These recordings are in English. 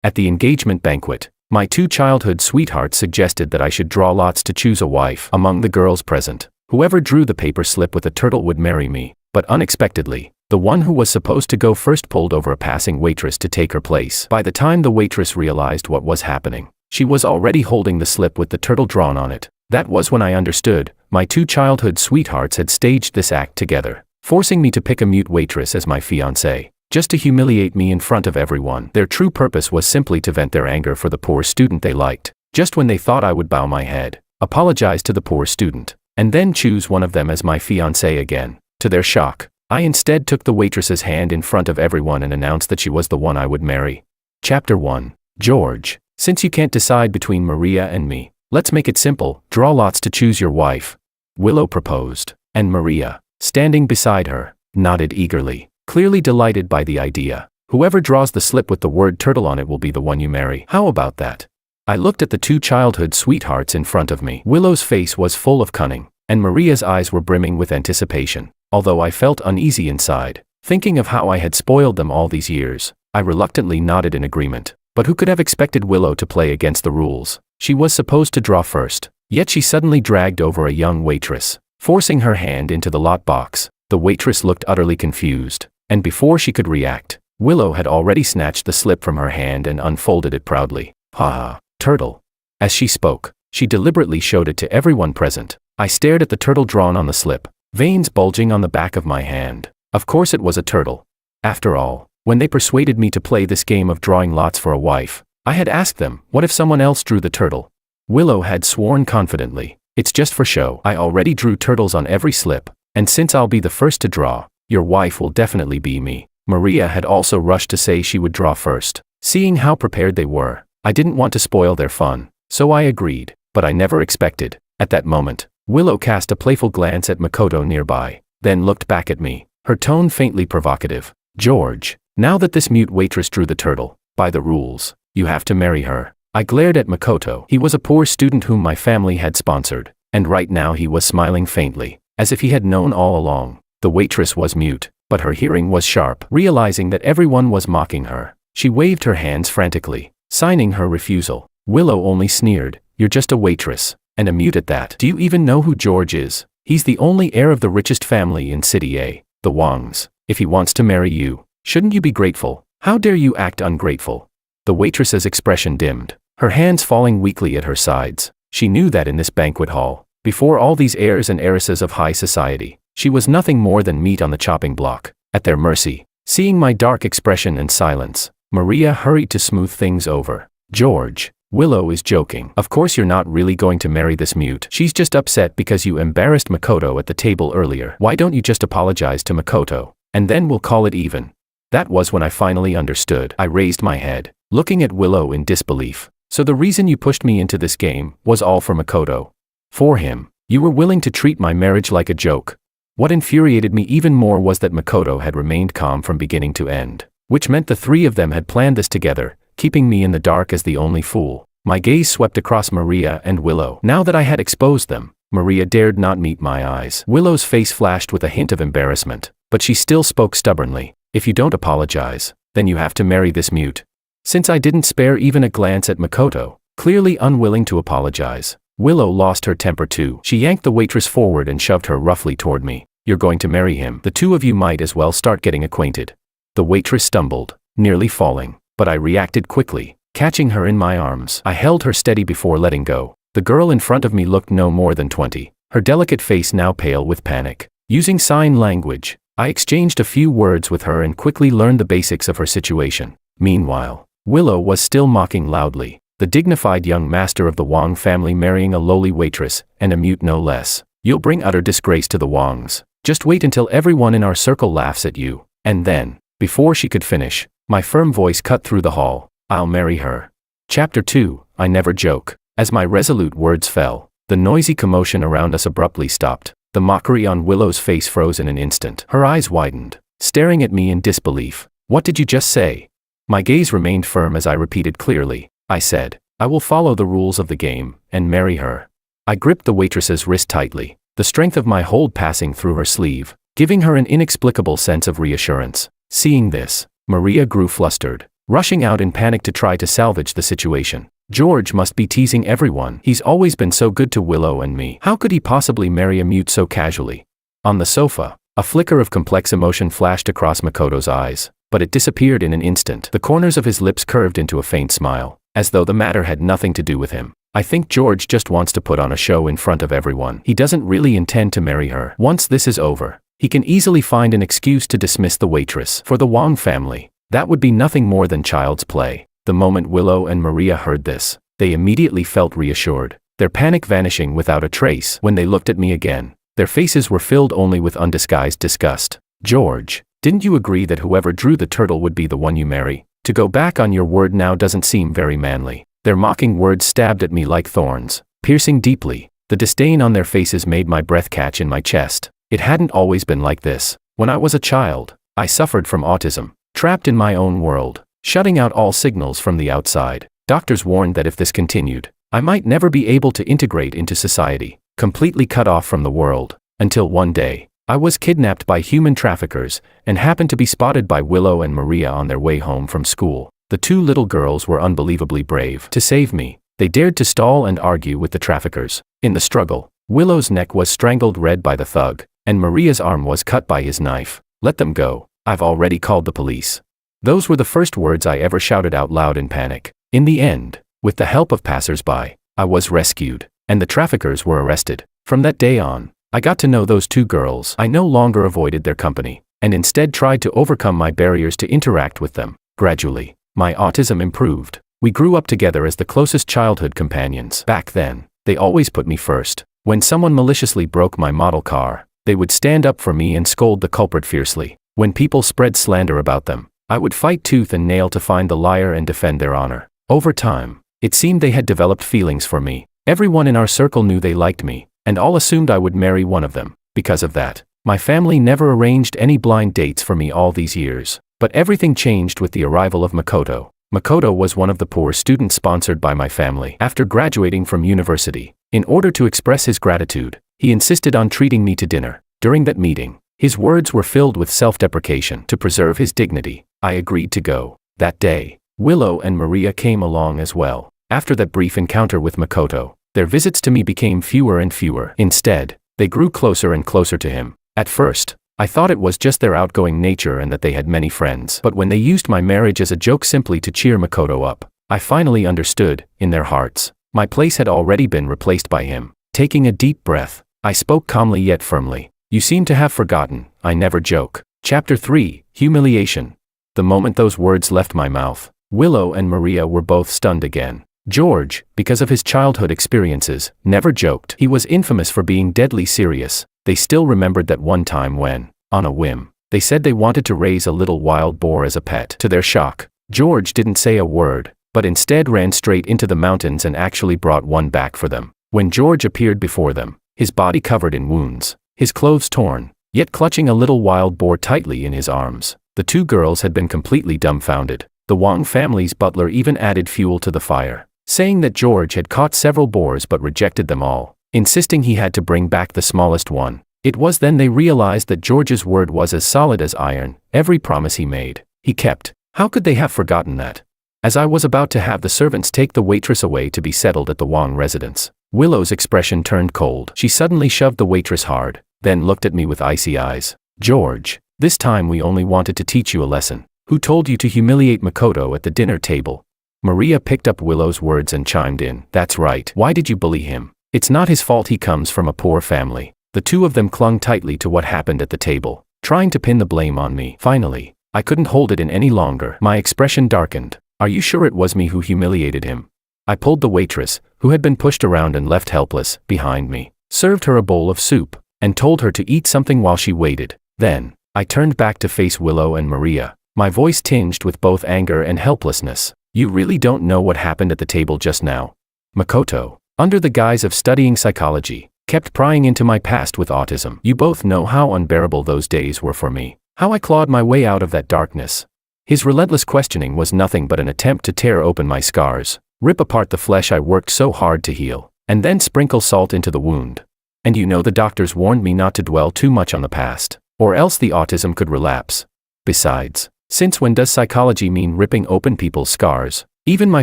At the engagement banquet, my two childhood sweethearts suggested that I should draw lots to choose a wife among the girls present. Whoever drew the paper slip with a turtle would marry me, but unexpectedly, the one who was supposed to go first pulled over a passing waitress to take her place. By the time the waitress realized what was happening, she was already holding the slip with the turtle drawn on it. That was when I understood. My two childhood sweethearts had staged this act together, forcing me to pick a mute waitress as my fiancée, just to humiliate me in front of everyone. Their true purpose was simply to vent their anger for the poor student they liked. Just when they thought I would bow my head, apologize to the poor student, and then choose one of them as my fiancée again, to their shock, I instead took the waitress's hand in front of everyone and announced that she was the one I would marry. Chapter 1. George, since you can't decide between Maria and me, let's make it simple. Draw lots to choose your wife. Willow proposed, and Maria, standing beside her, nodded eagerly, clearly delighted by the idea. Whoever draws the slip with the word turtle on it will be the one you marry. How about that? I looked at the two childhood sweethearts in front of me. Willow's face was full of cunning, and Maria's eyes were brimming with anticipation. Although I felt uneasy inside, thinking of how I had spoiled them all these years, I reluctantly nodded in agreement. But who could have expected Willow to play against the rules? She was supposed to draw first, yet she suddenly dragged over a young waitress, forcing her hand into the lot box. The waitress looked utterly confused, and before she could react, Willow had already snatched the slip from her hand and unfolded it proudly. "Ha, turtle." As she spoke, she deliberately showed it to everyone present. I stared at the turtle drawn on the slip, veins bulging on the back of my hand. Of course it was a turtle. After all, when they persuaded me to play this game of drawing lots for a wife, I had asked them, what if someone else drew the turtle? Willow had sworn confidently, "It's just for show. I already drew turtles on every slip, and since I'll be the first to draw, your wife will definitely be me." Maria had also rushed to say she would draw first. Seeing how prepared they were, I didn't want to spoil their fun, so I agreed, but I never expected. At that moment, Willow cast a playful glance at Makoto nearby, then looked back at me, her tone faintly provocative. "George, now that this mute waitress drew the turtle, by the rules, you have to marry her." I glared at Makoto. He was a poor student whom my family had sponsored, and right now he was smiling faintly, as if he had known all along. The waitress was mute, but her hearing was sharp. Realizing that everyone was mocking her, she waved her hands frantically, signing her refusal. Willow only sneered, "You're just a waitress, and a mute at that. Do you even know who George is? He's the only heir of the richest family in City A, the Wangs. If he wants to marry you, shouldn't you be grateful? How dare you act ungrateful?" The waitress's expression dimmed, her hands falling weakly at her sides. She knew that in this banquet hall, before all these heirs and heiresses of high society, she was nothing more than meat on the chopping block, at their mercy. Seeing my dark expression and silence, Maria hurried to smooth things over. "George, Willow is joking. Of course you're not really going to marry this mute. She's just upset because you embarrassed Makoto at the table earlier. Why don't you just apologize to Makoto, and then we'll call it even?" That was when I finally understood. I raised my head, looking at Willow in disbelief. "So the reason you pushed me into this game was all for Makoto? For him, you were willing to treat my marriage like a joke?" What infuriated me even more was that Makoto had remained calm from beginning to end, which meant the three of them had planned this together, keeping me in the dark as the only fool. My gaze swept across Maria and Willow. Now that I had exposed them, Maria dared not meet my eyes. Willow's face flashed with a hint of embarrassment, but she still spoke stubbornly. "If you don't apologize, then you have to marry this mute." Since I didn't spare even a glance at Makoto, clearly unwilling to apologize, Willow lost her temper too. She yanked the waitress forward and shoved her roughly toward me. "You're going to marry him. The two of you might as well start getting acquainted." The waitress stumbled, nearly falling, but I reacted quickly. Catching her in my arms, I held her steady before letting go. The girl in front of me looked no more than 20, her delicate face now pale with panic. Using sign language, I exchanged a few words with her and quickly learned the basics of her situation. Meanwhile, Willow was still mocking loudly, the dignified young master of the Wang family marrying a lowly waitress, and a mute no less. "You'll bring utter disgrace to the Wangs. Just wait until everyone in our circle laughs at you." And then, before she could finish, my firm voice cut through the hall. "I'll marry her." Chapter 2. I never joke. As my resolute words fell, the noisy commotion around us abruptly stopped. The mockery on Willow's face froze in an instant. Her eyes widened, staring at me in disbelief. "What did you just say?" My gaze remained firm as I repeated clearly. I said, "I will follow the rules of the game, and marry her." I gripped the waitress's wrist tightly, the strength of my hold passing through her sleeve, giving her an inexplicable sense of reassurance. Seeing this, Maria grew flustered, rushing out in panic to try to salvage the situation. George must be teasing everyone. He's always been so good to Willow and me. How could he possibly marry a mute so casually? On the sofa, a flicker of complex emotion flashed across Makoto's eyes, but it disappeared in an instant. The corners of his lips curved into a faint smile, as though the matter had nothing to do with him. I think George just wants to put on a show in front of everyone. He doesn't really intend to marry her. Once this is over, he can easily find an excuse to dismiss the waitress. For the Wang family, that would be nothing more than child's play. The moment Willow and Maria heard this, they immediately felt reassured, their panic vanishing without a trace. When they looked at me again, their faces were filled only with undisguised disgust. George, didn't you agree that whoever drew the turtle would be the one you marry? To go back on your word now doesn't seem very manly. Their mocking words stabbed at me like thorns, piercing deeply. The disdain on their faces made my breath catch in my chest. It hadn't always been like this. When I was a child, I suffered from autism, trapped in my own world, shutting out all signals from the outside. Doctors warned that if this continued, I might never be able to integrate into society, completely cut off from the world, until one day, I was kidnapped by human traffickers and happened to be spotted by Willow and Maria on their way home from school. The two little girls were unbelievably brave. To save me, they dared to stall and argue with the traffickers. In the struggle, Willow's neck was strangled red by the thug, and Maria's arm was cut by his knife. Let them go. I've already called the police. Those were the first words I ever shouted out loud in panic. In the end, with the help of passers-by, I was rescued, and the traffickers were arrested. From that day on, I got to know those two girls. I no longer avoided their company, and instead tried to overcome my barriers to interact with them. Gradually, my autism improved. We grew up together as the closest childhood companions. Back then, they always put me first. When someone maliciously broke my model car, they would stand up for me and scold the culprit fiercely. When people spread slander about them, I would fight tooth and nail to find the liar and defend their honor. Over time, it seemed they had developed feelings for me. Everyone in our circle knew they liked me, and all assumed I would marry one of them. Because of that, my family never arranged any blind dates for me all these years. But everything changed with the arrival of Makoto. Makoto was one of the poor students sponsored by my family. After graduating from university, in order to express his gratitude, he insisted on treating me to dinner. During that meeting, his words were filled with self-deprecation. To preserve his dignity, I agreed to go. That day, Willow and Maria came along as well. After that brief encounter with Makoto, their visits to me became fewer and fewer. Instead, they grew closer and closer to him. At first, I thought it was just their outgoing nature and that they had many friends. But when they used my marriage as a joke simply to cheer Makoto up, I finally understood, in their hearts, my place had already been replaced by him. Taking a deep breath, I spoke calmly yet firmly. You seem to have forgotten, I never joke. Chapter 3, Humiliation. The moment those words left my mouth, Willow and Maria were both stunned again. George, because of his childhood experiences, never joked. He was infamous for being deadly serious. They still remembered that one time when, on a whim, they said they wanted to raise a little wild boar as a pet. To their shock, George didn't say a word, but instead ran straight into the mountains and actually brought one back for them. When George appeared before them, his body covered in wounds, his clothes torn, yet clutching a little wild boar tightly in his arms, the two girls had been completely dumbfounded. The Wang family's butler even added fuel to the fire, saying that George had caught several boars but rejected them all, insisting he had to bring back the smallest one. It was then they realized that George's word was as solid as iron. Every promise he made, he kept. How could they have forgotten that? As I was about to have the servants take the waitress away to be settled at the Wang residence, Willow's expression turned cold. She suddenly shoved the waitress hard, then looked at me with icy eyes. George, this time we only wanted to teach you a lesson. Who told you to humiliate Makoto at the dinner table? Maria picked up Willow's words and chimed in. That's right. Why did you bully him? It's not his fault he comes from a poor family. The two of them clung tightly to what happened at the table, trying to pin the blame on me. Finally, I couldn't hold it in any longer. My expression darkened. Are you sure it was me who humiliated him? I pulled the waitress, who had been pushed around and left helpless, behind me, served her a bowl of soup, and told her to eat something while she waited. Then, I turned back to face Willow and Maria, my voice tinged with both anger and helplessness. You really don't know what happened at the table just now? Makoto, under the guise of studying psychology, kept prying into my past with autism. You both know how unbearable those days were for me, how I clawed my way out of that darkness. His relentless questioning was nothing but an attempt to tear open my scars, rip apart the flesh I worked so hard to heal, and then sprinkle salt into the wound. And you know the doctors warned me not to dwell too much on the past, or else the autism could relapse. Besides, Since when does psychology mean ripping open people's scars? Even my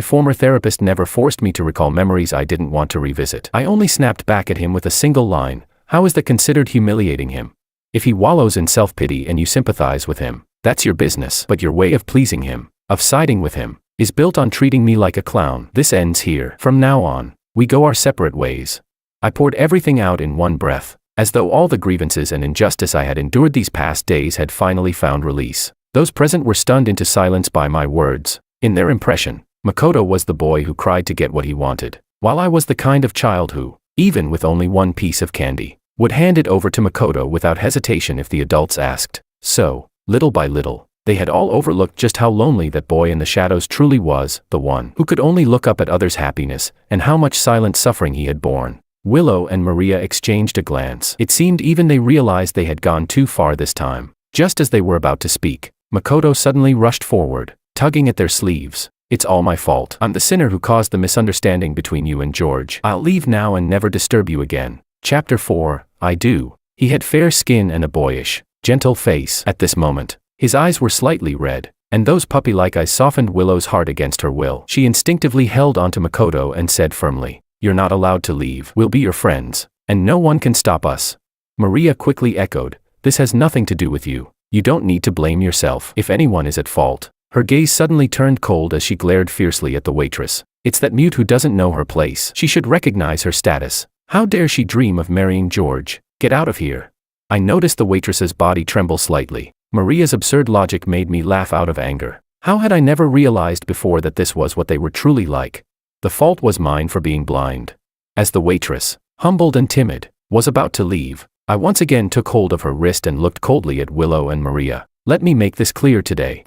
former therapist never forced me to recall memories I didn't want to revisit. I only snapped back at him with a single line: how is that considered humiliating him? If he wallows in self-pity and you sympathize with him, that's your business. But your way of pleasing him, of siding with him, is built on treating me like a clown. This ends here. From now on, we go our separate ways. I poured everything out in one breath, as though all the grievances and injustice I had endured these past days had finally found release. Those present were stunned into silence by my words. In their impression, Makoto was the boy who cried to get what he wanted, while I was the kind of child who, even with only one piece of candy, would hand it over to Makoto without hesitation if the adults asked. So, little by little, they had all overlooked just how lonely that boy in the shadows truly was, the one who could only look up at others' happiness, and how much silent suffering he had borne. Willow and Maria exchanged a glance. It seemed even they realized they had gone too far this time. Just as they were about to speak, Makoto suddenly rushed forward, tugging at their sleeves. It's all my fault. I'm the sinner who caused the misunderstanding between you and George. I'll leave now and never disturb you again. Chapter 4, I do. He had fair skin and a boyish, gentle face. At this moment, his eyes were slightly red, and those puppy-like eyes softened Willow's heart against her will. She instinctively held onto Makoto and said firmly, "You're not allowed to leave. We'll be your friends, and no one can stop us." Maria quickly echoed, "This has nothing to do with you. You don't need to blame yourself. If anyone is at fault." Her gaze suddenly turned cold as she glared fiercely at the waitress. It's that mute who doesn't know her place. She should recognize her status. How dare she dream of marrying George? Get out of here. I noticed the waitress's body tremble slightly. Maria's absurd logic made me laugh out of anger. How had I never realized before that this was what they were truly like? The fault was mine for being blind. As the waitress, humbled and timid, was about to leave, I once again took hold of her wrist and looked coldly at Willow and Maria. Let me make this clear today.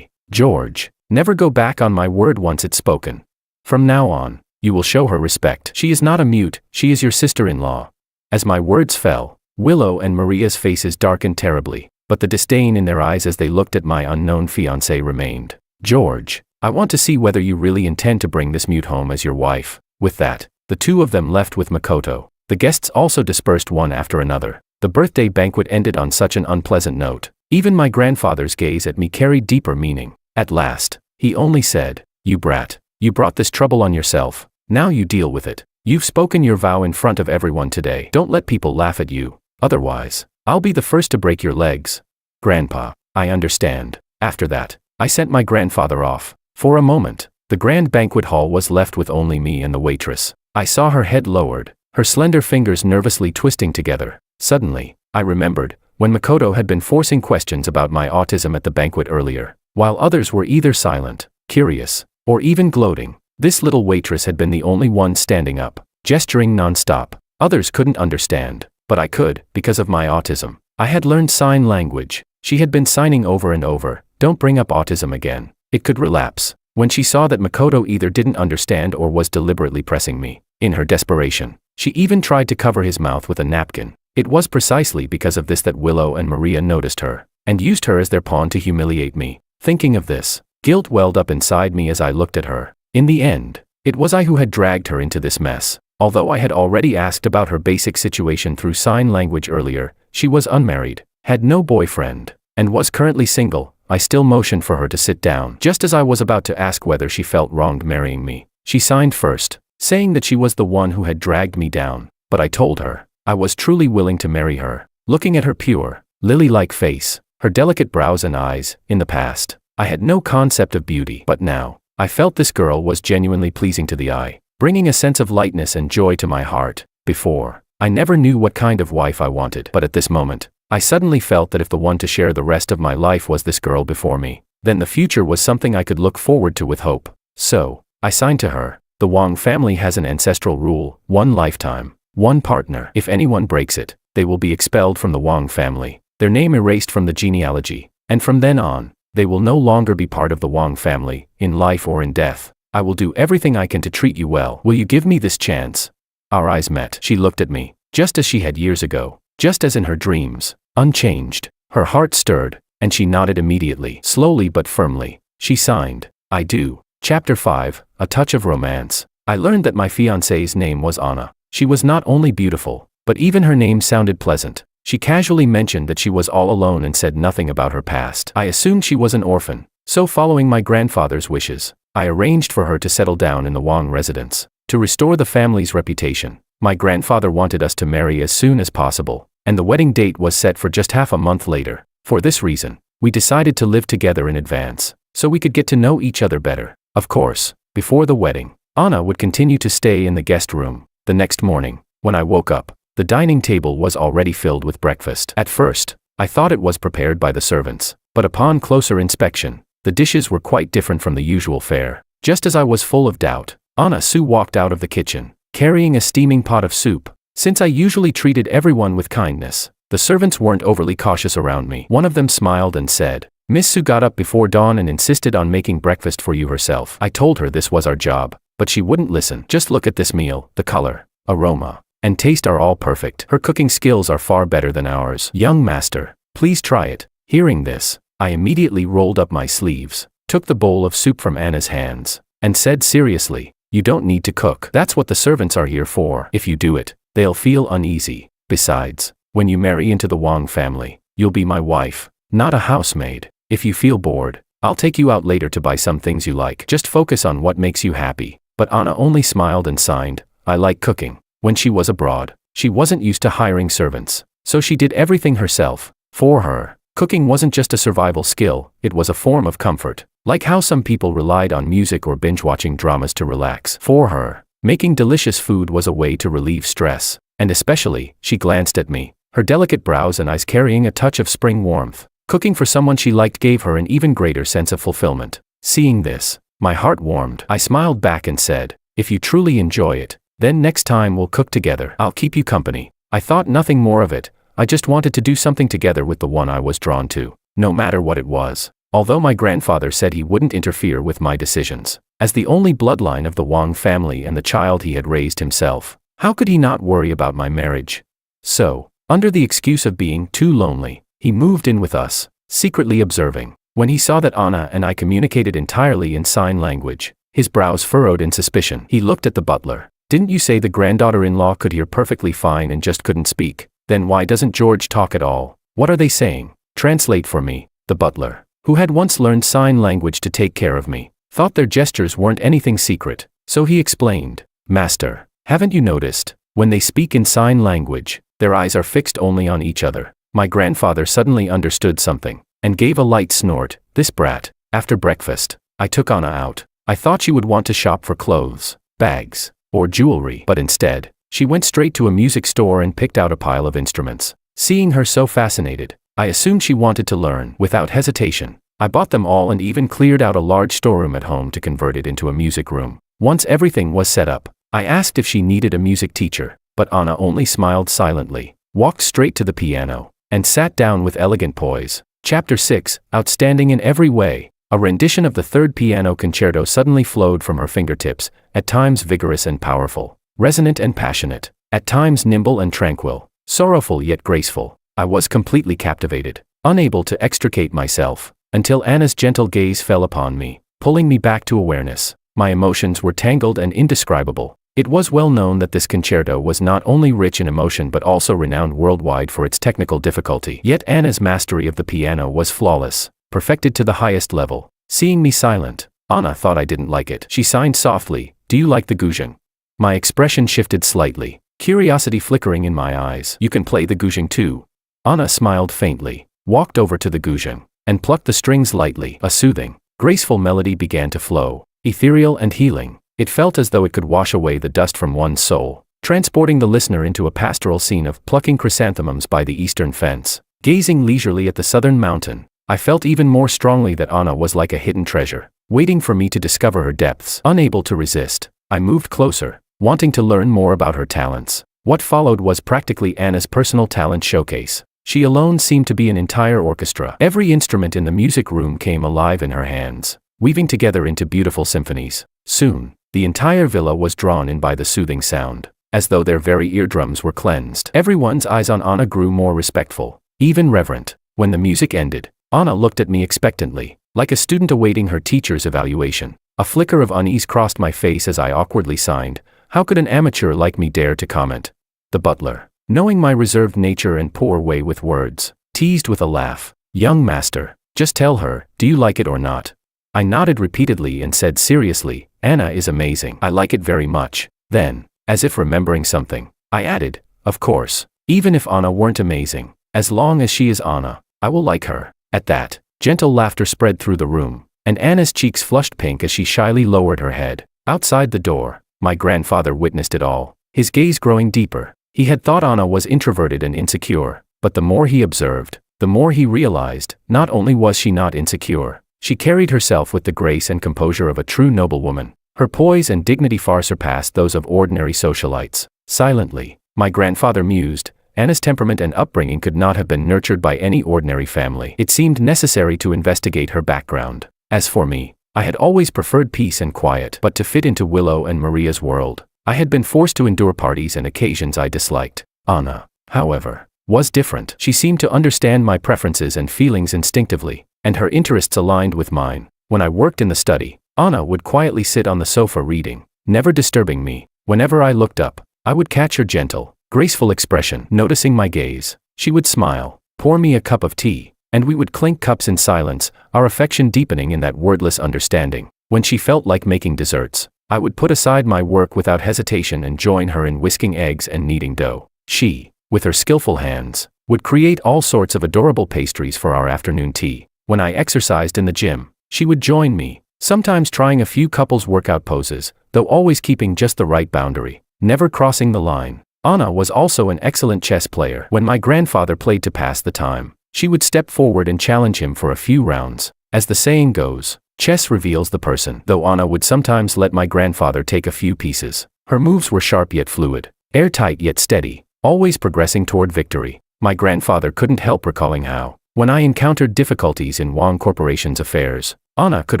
George, never go back on my word once it's spoken. From now on, you will show her respect. She is not a mute, she is your sister-in-law. As my words fell, Willow and Maria's faces darkened terribly, but the disdain in their eyes as they looked at my unknown fiancé remained. George, I want to see whether you really intend to bring this mute home as your wife. With that, the two of them left with Makoto. The guests also dispersed one after another. The birthday banquet ended on such an unpleasant note. Even my grandfather's gaze at me carried deeper meaning. At last, he only said, "You brat, you brought this trouble on yourself. Now you deal with it. You've spoken your vow in front of everyone today. Don't let people laugh at you. Otherwise, I'll be the first to break your legs." "Grandpa, I understand." After that, I sent my grandfather off. For a moment, the grand banquet hall was left with only me and the waitress. I saw her head lowered, her slender fingers nervously twisting together. Suddenly, I remembered, when Makoto had been forcing questions about my autism at the banquet earlier, while others were either silent, curious, or even gloating, this little waitress had been the only one standing up, gesturing non-stop. Others couldn't understand, but I could, because of my autism. I had learned sign language. She had been signing over and over, "Don't bring up autism again. It could relapse." When she saw that Makoto either didn't understand or was deliberately pressing me, in her desperation, she even tried to cover his mouth with a napkin. It was precisely because of this that Willow and Maria noticed her, and used her as their pawn to humiliate me. Thinking of this, guilt welled up inside me as I looked at her. In the end, it was I who had dragged her into this mess. Although I had already asked about her basic situation through sign language earlier, she was unmarried, had no boyfriend, and was currently single. I still motioned for her to sit down. Just as I was about to ask whether she felt wronged marrying me, she signed first, saying that she was the one who had dragged me down. But I told her I was truly willing to marry her. Looking at her pure, lily-like face, her delicate brows and eyes, in the past, I had no concept of beauty. But now, I felt this girl was genuinely pleasing to the eye, bringing a sense of lightness and joy to my heart. Before, I never knew what kind of wife I wanted. But at this moment, I suddenly felt that if the one to share the rest of my life was this girl before me, then the future was something I could look forward to with hope. So, I signed to her. The Wang family has an ancestral rule: one lifetime, one partner. If anyone breaks it, they will be expelled from the Wang family, their name erased from the genealogy, and from then on, they will no longer be part of the Wang family, in life or in death. I will do everything I can to treat you well. Will you give me this chance? Our eyes met. She looked at me, just as she had years ago, just as in her dreams, unchanged. Her heart stirred, and she nodded immediately. Slowly but firmly, she signed, "I do." Chapter 5, A Touch of Romance. I learned that my fiancée's name was Anna. She was not only beautiful, but even her name sounded pleasant. She casually mentioned that she was all alone and said nothing about her past. I assumed she was an orphan, so following my grandfather's wishes, I arranged for her to settle down in the Wang residence. To restore the family's reputation, my grandfather wanted us to marry as soon as possible, and the wedding date was set for just half a month later. For this reason, we decided to live together in advance, so we could get to know each other better. Of course, before the wedding, Anna would continue to stay in the guest room. The next morning, when I woke up, the dining table was already filled with breakfast. At first, I thought it was prepared by the servants, but upon closer inspection, the dishes were quite different from the usual fare. Just as I was full of doubt, Anna Sue walked out of the kitchen, carrying a steaming pot of soup. Since I usually treated everyone with kindness, the servants weren't overly cautious around me. One of them smiled and said, "Miss Sue got up before dawn and insisted on making breakfast for you herself." I told her this was our job, but she wouldn't listen. "Just look at this meal. The color, aroma, and taste are all perfect. Her cooking skills are far better than ours. Young master, please try it." Hearing this, I immediately rolled up my sleeves, took the bowl of soup from Anna's hands, and said seriously, "You don't need to cook. That's what the servants are here for. If you do it, they'll feel uneasy. Besides, when you marry into the Wang family, you'll be my wife, not a housemaid. If you feel bored, I'll take you out later to buy some things you like. Just focus on what makes you happy." But Anna only smiled and signed. I like cooking. When she was abroad, she wasn't used to hiring servants, so she did everything herself. For her, cooking wasn't just a survival skill, it was a form of comfort. Like how some people relied on music or binge-watching dramas to relax. For her, making delicious food was a way to relieve stress. And especially, she glanced at me, her delicate brows and eyes carrying a touch of spring warmth. Cooking for someone she liked gave her an even greater sense of fulfillment. Seeing this, my heart warmed. I smiled back and said, "If you truly enjoy it, then next time we'll cook together. I'll keep you company." I thought nothing more of it. I just wanted to do something together with the one I was drawn to, no matter what it was. Although my grandfather said he wouldn't interfere with my decisions, as the only bloodline of the Wang family and the child he had raised himself, how could he not worry about my marriage? So, under the excuse of being too lonely, he moved in with us, secretly observing. When he saw that Anna and I communicated entirely in sign language, his brows furrowed in suspicion. He looked at the butler. "Didn't you say the granddaughter-in-law could hear perfectly fine and just couldn't speak? Then why doesn't George talk at all? What are they saying? Translate for me." The butler, who had once learned sign language to take care of me, thought their gestures weren't anything secret, so he explained, "Master, haven't you noticed, when they speak in sign language, their eyes are fixed only on each other?" My grandfather suddenly understood something, and gave a light snort. "This brat." After breakfast, I took Anna out. I thought she would want to shop for clothes, bags, or jewelry, but instead, she went straight to a music store and picked out a pile of instruments. Seeing her so fascinated, I assumed she wanted to learn. Without hesitation, I bought them all and even cleared out a large storeroom at home to convert it into a music room. Once everything was set up, I asked if she needed a music teacher, but Anna only smiled silently, walked straight to the piano, and sat down with elegant poise. Chapter 6, Outstanding in Every Way. A rendition of the third piano concerto suddenly flowed from her fingertips, at times vigorous and powerful, resonant and passionate, at times nimble and tranquil, sorrowful yet graceful. I was completely captivated, unable to extricate myself, until Anna's gentle gaze fell upon me, pulling me back to awareness. My emotions were tangled and indescribable. It was well known that this concerto was not only rich in emotion but also renowned worldwide for its technical difficulty. Yet Anna's mastery of the piano was flawless, perfected to the highest level. Seeing me silent, Anna thought I didn't like it. She signed softly, "Do you like the guzheng?" My expression shifted slightly, curiosity flickering in my eyes. "You can play the guzheng too." Anna smiled faintly, walked over to the guzheng, and plucked the strings lightly. A soothing, graceful melody began to flow, ethereal and healing. It felt as though it could wash away the dust from one's soul, transporting the listener into a pastoral scene of plucking chrysanthemums by the eastern fence. Gazing leisurely at the southern mountain, I felt even more strongly that Anna was like a hidden treasure, waiting for me to discover her depths. Unable to resist, I moved closer, wanting to learn more about her talents. What followed was practically Anna's personal talent showcase. She alone seemed to be an entire orchestra. Every instrument in the music room came alive in her hands, weaving together into beautiful symphonies. Soon, the entire villa was drawn in by the soothing sound, as though their very eardrums were cleansed. Everyone's eyes on Anna grew more respectful, even reverent. When the music ended, Anna looked at me expectantly, like a student awaiting her teacher's evaluation. A flicker of unease crossed my face as I awkwardly signed. How could an amateur like me dare to comment? The butler, knowing my reserved nature and poor way with words, teased with a laugh. Young master, just tell her, do you like it or not? I nodded repeatedly and said seriously, Anna is amazing. I like it very much. Then, as if remembering something, I added, of course, even if Anna weren't amazing, as long as she is Anna, I will like her. At that, gentle laughter spread through the room, and Anna's cheeks flushed pink as she shyly lowered her head. Outside the door, my grandfather witnessed it all, his gaze growing deeper. He had thought Anna was introverted and insecure, but the more he observed, the more he realized, not only was she not insecure, she carried herself with the grace and composure of a true noblewoman. Her poise and dignity far surpassed those of ordinary socialites. Silently, my grandfather mused, Anna's temperament and upbringing could not have been nurtured by any ordinary family. It seemed necessary to investigate her background. As for me, I had always preferred peace and quiet, but to fit into Willow and Maria's world, I had been forced to endure parties and occasions I disliked. Anna, however, was different. She seemed to understand my preferences and feelings instinctively, and her interests aligned with mine. When I worked in the study, Anna would quietly sit on the sofa reading, never disturbing me. Whenever I looked up, I would catch her gentle, graceful expression. Noticing my gaze, she would smile, pour me a cup of tea, and we would clink cups in silence, our affection deepening in that wordless understanding. When she felt like making desserts, I would put aside my work without hesitation and join her in whisking eggs and kneading dough. She, with her skillful hands, would create all sorts of adorable pastries for our afternoon tea. When I exercised in the gym, she would join me, sometimes trying a few couples workout poses, though always keeping just the right boundary, never crossing the line. Anna was also an excellent chess player. When my grandfather played to pass the time, she would step forward and challenge him for a few rounds. As the saying goes, chess reveals the person. Though Anna would sometimes let my grandfather take a few pieces, her moves were sharp yet fluid, airtight yet steady, always progressing toward victory. My grandfather couldn't help recalling how, when I encountered difficulties in Wang Corporation's affairs, Anna could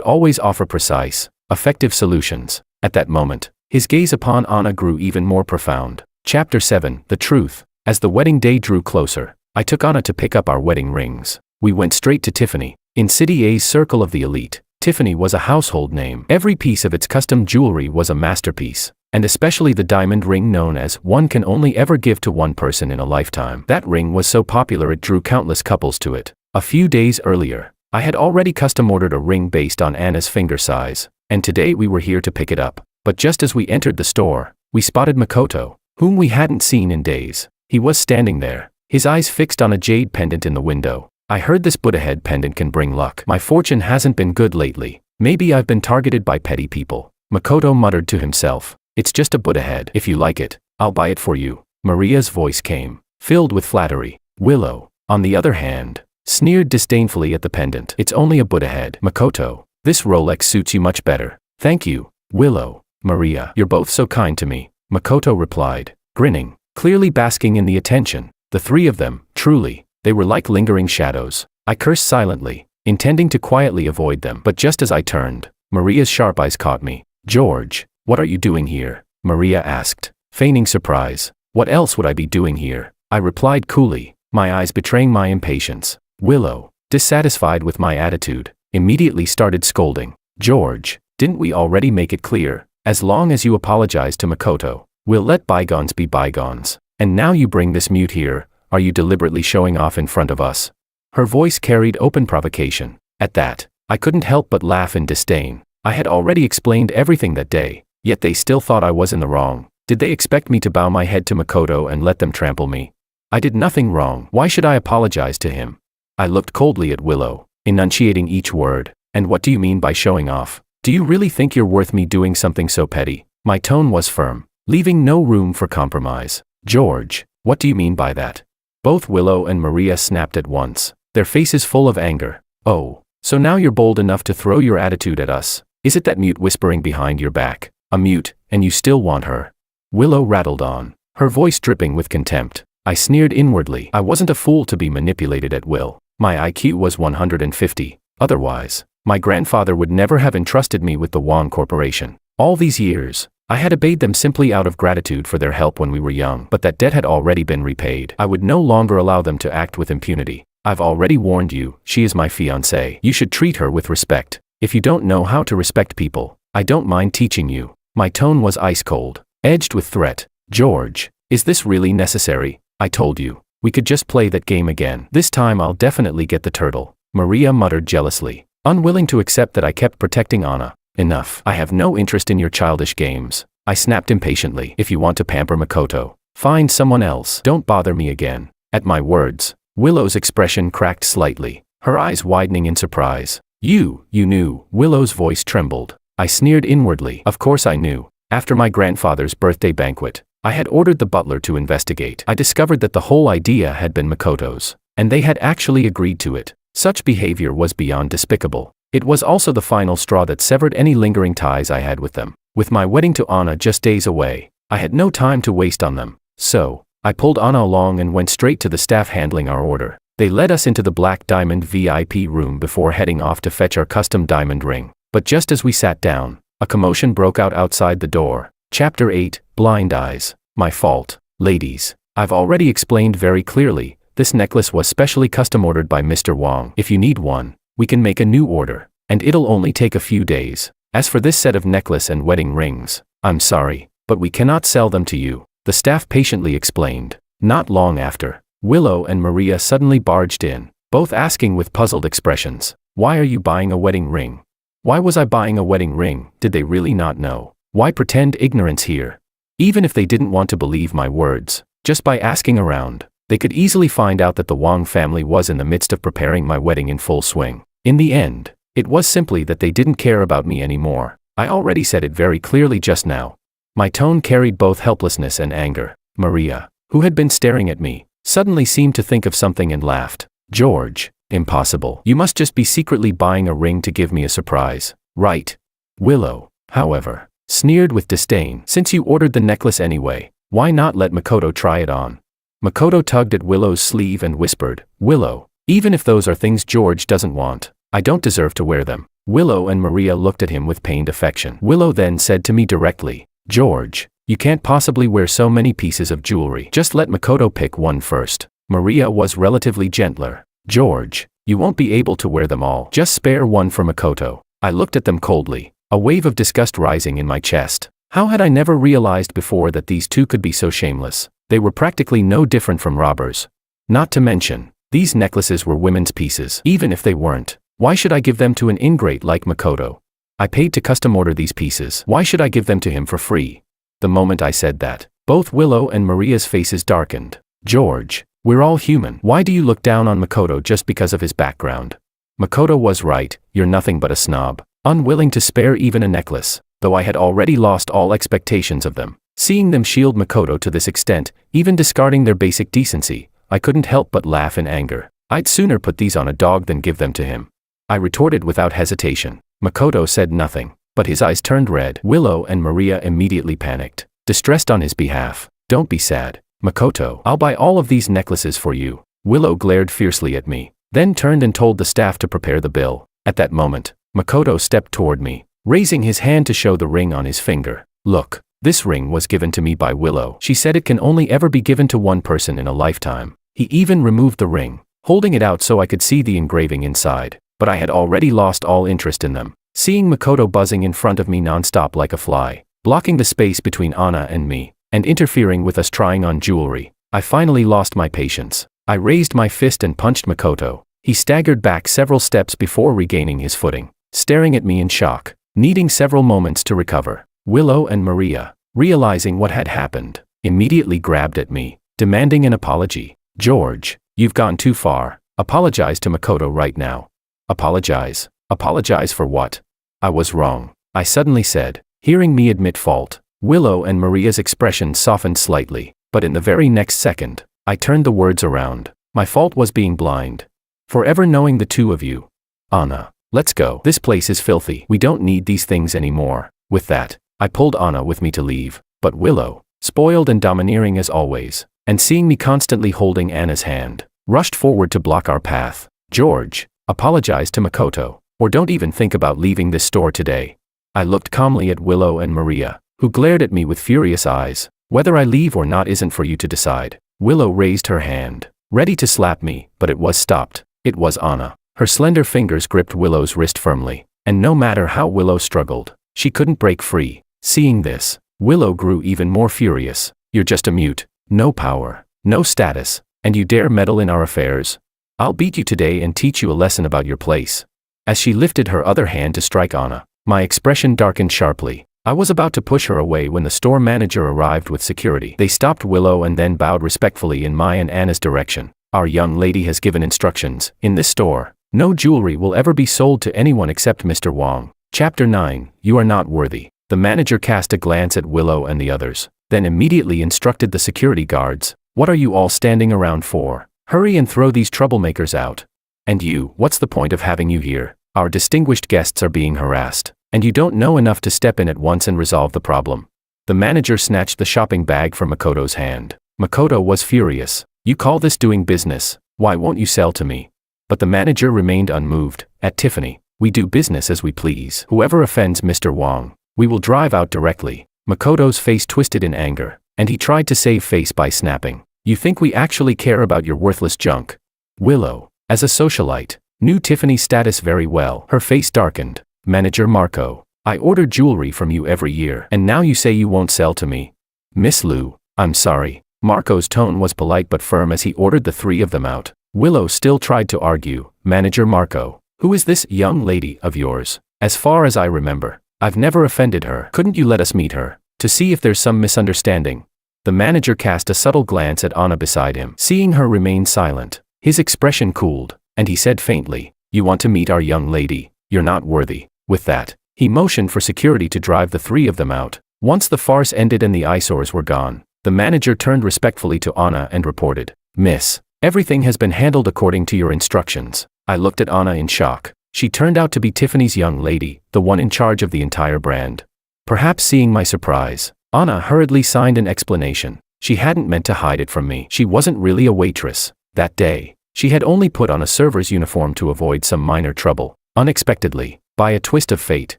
always offer precise, effective solutions. At that moment, his gaze upon Anna grew even more profound. Chapter 7, The Truth. As the wedding day drew closer, I took Anna to pick up our wedding rings. We went straight to Tiffany. In City A's circle of the elite, Tiffany was a household name. Every piece of its custom jewelry was a masterpiece, and especially the diamond ring known as one can only ever give to one person in a lifetime. That ring was so popular it drew countless couples to it. A few days earlier, I had already custom ordered a ring based on Anna's finger size, and today we were here to pick it up. But just as we entered the store, we spotted Makoto, whom we hadn't seen in days. He was standing there, his eyes fixed on a jade pendant in the window. I heard this Buddha-head pendant can bring luck. My fortune hasn't been good lately. Maybe I've been targeted by petty people. Makoto muttered to himself. It's just a Buddha-head. If you like it, I'll buy it for you. Maria's voice came, filled with flattery. Willow, on the other hand, sneered disdainfully at the pendant. It's only a Buddha-head. Makoto, this Rolex suits you much better. Thank you, Willow. Maria, you're both so kind to me, Makoto replied, grinning, clearly basking in the attention. The three of them, truly, they were like lingering shadows. I cursed silently, intending to quietly avoid them. But just as I turned, Maria's sharp eyes caught me. George, what are you doing here? Maria asked, feigning surprise. What else would I be doing here? I replied coolly, my eyes betraying my impatience. Willow, dissatisfied with my attitude, immediately started scolding. George, didn't we already make it clear? As long as you apologize to Makoto, we'll let bygones be bygones. And now you bring this mute here, are you deliberately showing off in front of us? Her voice carried open provocation. At that, I couldn't help but laugh in disdain. I had already explained everything that day, yet they still thought I was in the wrong. Did they expect me to bow my head to Makoto and let them trample me? I did nothing wrong. Why should I apologize to him? I looked coldly at Willow, enunciating each word. And what do you mean by showing off? Do you really think you're worth me doing something so petty? My tone was firm, leaving no room for compromise. George, what do you mean by that? Both Willow and Maria snapped at once, their faces full of anger. Oh, so now you're bold enough to throw your attitude at us. Is it that mute whispering behind your back? A mute, and you still want her? Willow rattled on, her voice dripping with contempt. I sneered inwardly. I wasn't a fool to be manipulated at will. My IQ was 150. Otherwise, my grandfather would never have entrusted me with the Wang Corporation. All these years, I had obeyed them simply out of gratitude for their help when we were young, but that debt had already been repaid. I would no longer allow them to act with impunity. I've already warned you, she is my fiancée. You should treat her with respect. If you don't know how to respect people, I don't mind teaching you. My tone was ice cold, edged with threat. George, is this really necessary? I told you. We could just play that game again. This time I'll definitely get the turtle, Maria muttered jealously, unwilling to accept that I kept protecting Anna. Enough. I have no interest in your childish games, I snapped impatiently. If you want to pamper Makoto, find someone else. Don't bother me again. At my words, Willow's expression cracked slightly, her eyes widening in surprise. You knew. Willow's voice trembled. I sneered inwardly. Of course I knew. After my grandfather's birthday banquet, I had ordered the butler to investigate. I discovered that the whole idea had been Makoto's, and they had actually agreed to it. Such behavior was beyond despicable. It was also the final straw that severed any lingering ties I had with them. With my wedding to Anna just days away, I had no time to waste on them. So, I pulled Anna along and went straight to the staff handling our order. They led us into the Black Diamond VIP room before heading off to fetch our custom diamond ring. But just as we sat down, a commotion broke out outside the door. Chapter 8, Blind Eyes. My fault. Ladies, I've already explained very clearly, this necklace was specially custom ordered by Mr. Wong. If you need one, we can make a new order, and it'll only take a few days. As for this set of necklace and wedding rings, I'm sorry, but we cannot sell them to you, the staff patiently explained. Not long after, Willow and Maria suddenly barged in, both asking with puzzled expressions, "Why are you buying a wedding ring? Why was I buying a wedding ring? Did they really not know? Why pretend ignorance here?" Even if they didn't want to believe my words, just by asking around, they could easily find out that the Wong family was in the midst of preparing my wedding in full swing. In the end, it was simply that they didn't care about me anymore. I already said it very clearly just now. My tone carried both helplessness and anger. Maria, who had been staring at me, suddenly seemed to think of something and laughed. "George, impossible. You must just be secretly buying a ring to give me a surprise, right?" Willow, however, sneered with disdain. "Since you ordered the necklace anyway, why not let Makoto try it on?" Makoto tugged at Willow's sleeve and whispered, "Willow, even if those are things George doesn't want, I don't deserve to wear them." Willow and Maria looked at him with pained affection. Willow then said to me directly, "George, you can't possibly wear so many pieces of jewelry. Just let Makoto pick one first." Maria was relatively gentler. "George, you won't be able to wear them all. Just spare one for Makoto." I looked at them coldly, a wave of disgust rising in my chest. How had I never realized before that these two could be so shameless? They were practically no different from robbers. Not to mention, these necklaces were women's pieces. Even if they weren't, why should I give them to an ingrate like Makoto? I paid to custom order these pieces. Why should I give them to him for free? The moment I said that, both Willow and Maria's faces darkened. "George, we're all human. Why do you look down on Makoto just because of his background?" Makoto was right, you're nothing but a snob, unwilling to spare even a necklace, though I had already lost all expectations of them. Seeing them shield Makoto to this extent, even discarding their basic decency, I couldn't help but laugh in anger. I'd sooner put these on a dog than give them to him, I retorted without hesitation. Makoto said nothing, but his eyes turned red. Willow and Maria immediately panicked, distressed on his behalf. "Don't be sad, Makoto. I'll buy all of these necklaces for you." Willow glared fiercely at me, then turned and told the staff to prepare the bill. At that moment, Makoto stepped toward me, raising his hand to show the ring on his finger. "Look, this ring was given to me by Willow. She said it can only ever be given to one person in a lifetime." He even removed the ring, holding it out so I could see the engraving inside, but I had already lost all interest in them. Seeing Makoto buzzing in front of me non-stop like a fly, blocking the space between Anna and me, and interfering with us trying on jewelry, I finally lost my patience. I raised my fist and punched Makoto. He staggered back several steps before regaining his footing, staring at me in shock, needing several moments to recover. Willow and Maria, realizing what had happened, immediately grabbed at me, demanding an apology. "George, you've gone too far. Apologize to Makoto right now." "Apologize? Apologize for what?" "I was wrong," I suddenly said, hearing me admit fault. Willow and Maria's expression softened slightly, but in the very next second, I turned the words around. "My fault was being blind. Forever knowing the two of you. Anna, let's go. This place is filthy. We don't need these things anymore." With that, I pulled Anna with me to leave, but Willow, spoiled and domineering as always, and seeing me constantly holding Anna's hand, rushed forward to block our path. "George, apologize to Makoto, or don't even think about leaving this store today." I looked calmly at Willow and Maria, who glared at me with furious eyes. "Whether I leave or not isn't for you to decide." Willow raised her hand, ready to slap me, but it was stopped. It was Anna. Her slender fingers gripped Willow's wrist firmly, and no matter how Willow struggled, she couldn't break free. Seeing this, Willow grew even more furious. "You're just a mute. No power. No status, and you dare meddle in our affairs? I'll beat you today and teach you a lesson about your place. As she lifted her other hand to strike Anna, my expression darkened sharply. I was about to push her away when the store manager arrived with security. They stopped Willow and then bowed respectfully in my and Anna's direction. Our young lady has given instructions. In this store, no jewelry will ever be sold to anyone except Mr. Wong. Chapter 9. You are not worthy. The manager cast a glance at Willow and the others, then immediately instructed the security guards. What are you all standing around for? Hurry and throw these troublemakers out. And you, what's the point of having you here? Our distinguished guests are being harassed, and you don't know enough to step in at once and resolve the problem. The manager snatched the shopping bag from Makoto's hand. Makoto was furious. You call this doing business? Why won't you sell to me? But the manager remained unmoved. At Tiffany, we do business as we please. Whoever offends Mr. Wong, we will drive out directly. Makoto's face twisted in anger, and he tried to save face by snapping. You think we actually care about your worthless junk? Willow, as a socialite, knew Tiffany's status very well. Her face darkened. Manager Marco, I order jewelry from you every year, and now you say you won't sell to me. Miss Liu, I'm sorry. Marco's tone was polite but firm as he ordered the three of them out. Willow still tried to argue. Manager Marco, who is this young lady of yours? As far as I remember, I've never offended her. Couldn't you let us meet her, to see if there's some misunderstanding? The manager cast a subtle glance at Anna beside him. Seeing her remain silent, his expression cooled, and he said faintly, You want to meet our young lady? You're not worthy. With that, he motioned for security to drive the three of them out. Once the farce ended and the eyesores were gone, the manager turned respectfully to Anna and reported, Miss, everything has been handled according to your instructions. I looked at Anna in shock. She turned out to be Tiffany's young lady, the one in charge of the entire brand. Perhaps seeing my surprise, Anna hurriedly signed an explanation. She hadn't meant to hide it from me. She wasn't really a waitress. That day, she had only put on a server's uniform to avoid some minor trouble. Unexpectedly, by a twist of fate,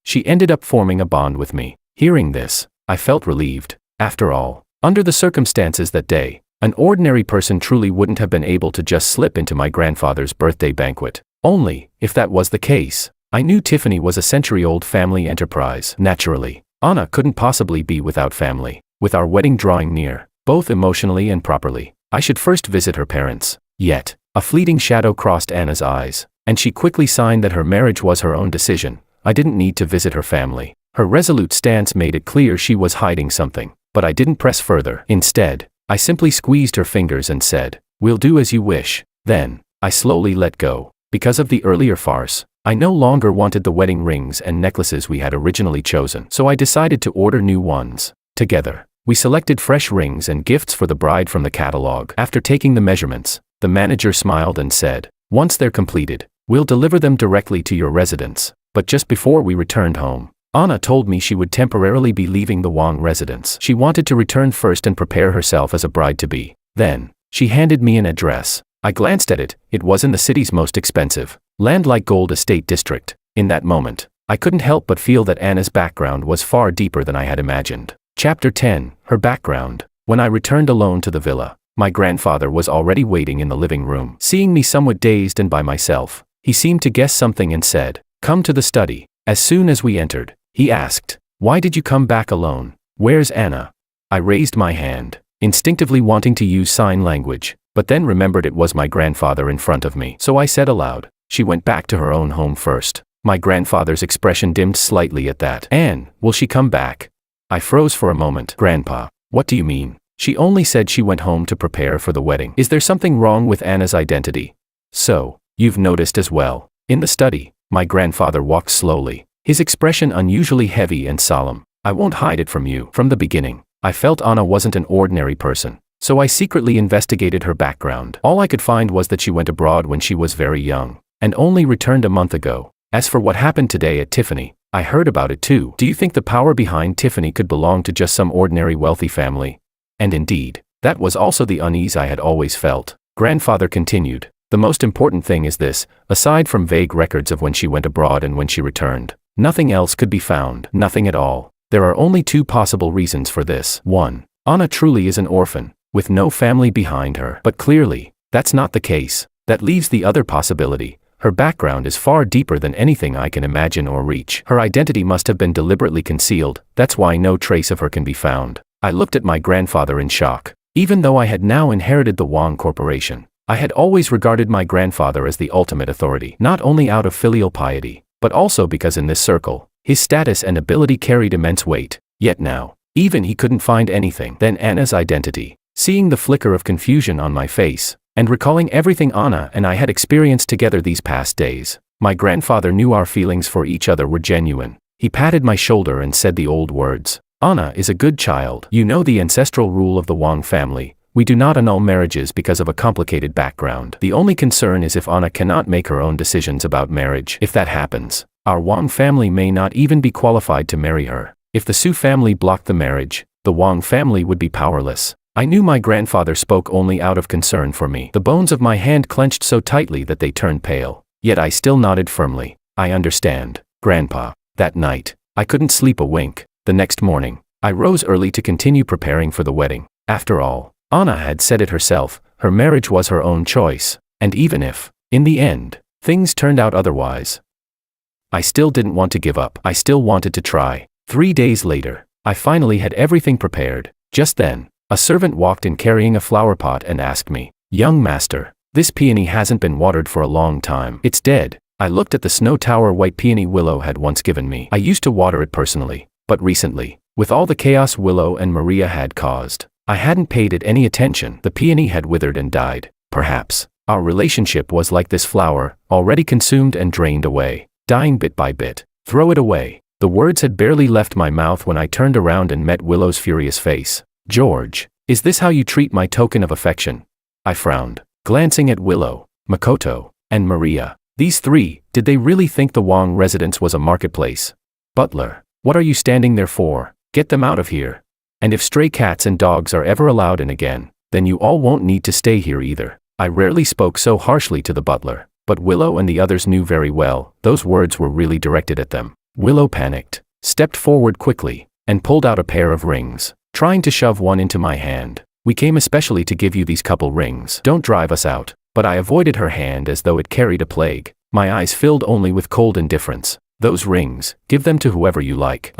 she ended up forming a bond with me. Hearing this, I felt relieved. After all, under the circumstances that day, an ordinary person truly wouldn't have been able to just slip into my grandfather's birthday banquet. Only, if that was the case, I knew Tiffany was a century-old family enterprise. Naturally, Anna couldn't possibly be without family. With our wedding drawing near, both emotionally and properly, I should first visit her parents. Yet, a fleeting shadow crossed Anna's eyes, and she quickly signed that her marriage was her own decision. I didn't need to visit her family. Her resolute stance made it clear she was hiding something, but I didn't press further. Instead, I simply squeezed her fingers and said, We'll do as you wish. Then, I slowly let go. Because of the earlier farce, I no longer wanted the wedding rings and necklaces we had originally chosen, so I decided to order new ones. Together, we selected fresh rings and gifts for the bride from the catalog. After taking the measurements, the manager smiled and said, Once they're completed, we'll deliver them directly to your residence. But just before we returned home, Anna told me she would temporarily be leaving the Wong residence. She wanted to return first and prepare herself as a bride-to-be. Then, she handed me an address. I glanced at it. It was in the city's most expensive, land-like gold estate district. In that moment, I couldn't help but feel that Anna's background was far deeper than I had imagined. Chapter 10. Her background. When I returned alone to the villa, my grandfather was already waiting in the living room. Seeing me somewhat dazed and by myself, he seemed to guess something and said, Come to the study. As soon as we entered, he asked, Why did you come back alone? Where's Anna? I raised my hand, instinctively wanting to use sign language, but then remembered it was my grandfather in front of me. So I said aloud, She went back to her own home first. My grandfather's expression dimmed slightly at that. Anne, will she come back? I froze for a moment. Grandpa, what do you mean? She only said she went home to prepare for the wedding. Is there something wrong with Anna's identity? So, you've noticed as well. In the study, my grandfather walked slowly, his expression unusually heavy and solemn. I won't hide it from you. From the beginning, I felt Anna wasn't an ordinary person, so I secretly investigated her background. All I could find was that she went abroad when she was very young, and only returned a month ago. As for what happened today at Tiffany, I heard about it too. Do you think the power behind Tiffany could belong to just some ordinary wealthy family? And indeed, that was also the unease I had always felt. Grandfather continued, The most important thing is this, aside from vague records of when she went abroad and when she returned, nothing else could be found. Nothing at all. There are only two possible reasons for this. 1. Anna truly is an orphan, with no family behind her. But clearly, that's not the case. That leaves the other possibility. Her background is far deeper than anything I can imagine or reach. Her identity must have been deliberately concealed. That's why no trace of her can be found. I looked at my grandfather in shock. Even though I had now inherited the Wang Corporation, I had always regarded my grandfather as the ultimate authority, not only out of filial piety, but also because in this circle, his status and ability carried immense weight. Yet now, even he couldn't find anything. Then Anna's identity. Seeing the flicker of confusion on my face, and recalling everything Anna and I had experienced together these past days, my grandfather knew our feelings for each other were genuine. He patted my shoulder and said the old words. Anna is a good child. You know the ancestral rule of the Wang family. We do not annul marriages because of a complicated background. The only concern is if Anna cannot make her own decisions about marriage. If that happens, our Wang family may not even be qualified to marry her. If the Su family blocked the marriage, the Wang family would be powerless. I knew my grandfather spoke only out of concern for me. The bones of my hand clenched so tightly that they turned pale. Yet I still nodded firmly. I understand, Grandpa. That night, I couldn't sleep a wink. The next morning, I rose early to continue preparing for the wedding. After all, Anna had said it herself, her marriage was her own choice. And even if, in the end, things turned out otherwise, I still didn't want to give up. I still wanted to try. 3 days later, I finally had everything prepared. Just then, a servant walked in carrying a flower pot and asked me, "Young master, this peony hasn't been watered for a long time. It's dead." I looked at the snow tower white peony Willow had once given me. I used to water it personally, but recently, with all the chaos Willow and Maria had caused, I hadn't paid it any attention. The peony had withered and died. Perhaps, our relationship was like this flower, already consumed and drained away, dying bit by bit. Throw it away. The words had barely left my mouth when I turned around and met Willow's furious face. "George, is this how you treat my token of affection?" I frowned, glancing at Willow, Makoto, and Maria. These three, did they really think the Wang residence was a marketplace? "Butler, what are you standing there for? Get them out of here. And if stray cats and dogs are ever allowed in again, then you all won't need to stay here either." I rarely spoke so harshly to the butler, but Willow and the others knew very well, those words were really directed at them. Willow panicked, stepped forward quickly, and pulled out a pair of rings, trying to shove one into my hand. "We came especially to give you these couple rings. Don't drive us out." But I avoided her hand as though it carried a plague. My eyes filled only with cold indifference. "Those rings, give them to whoever you like."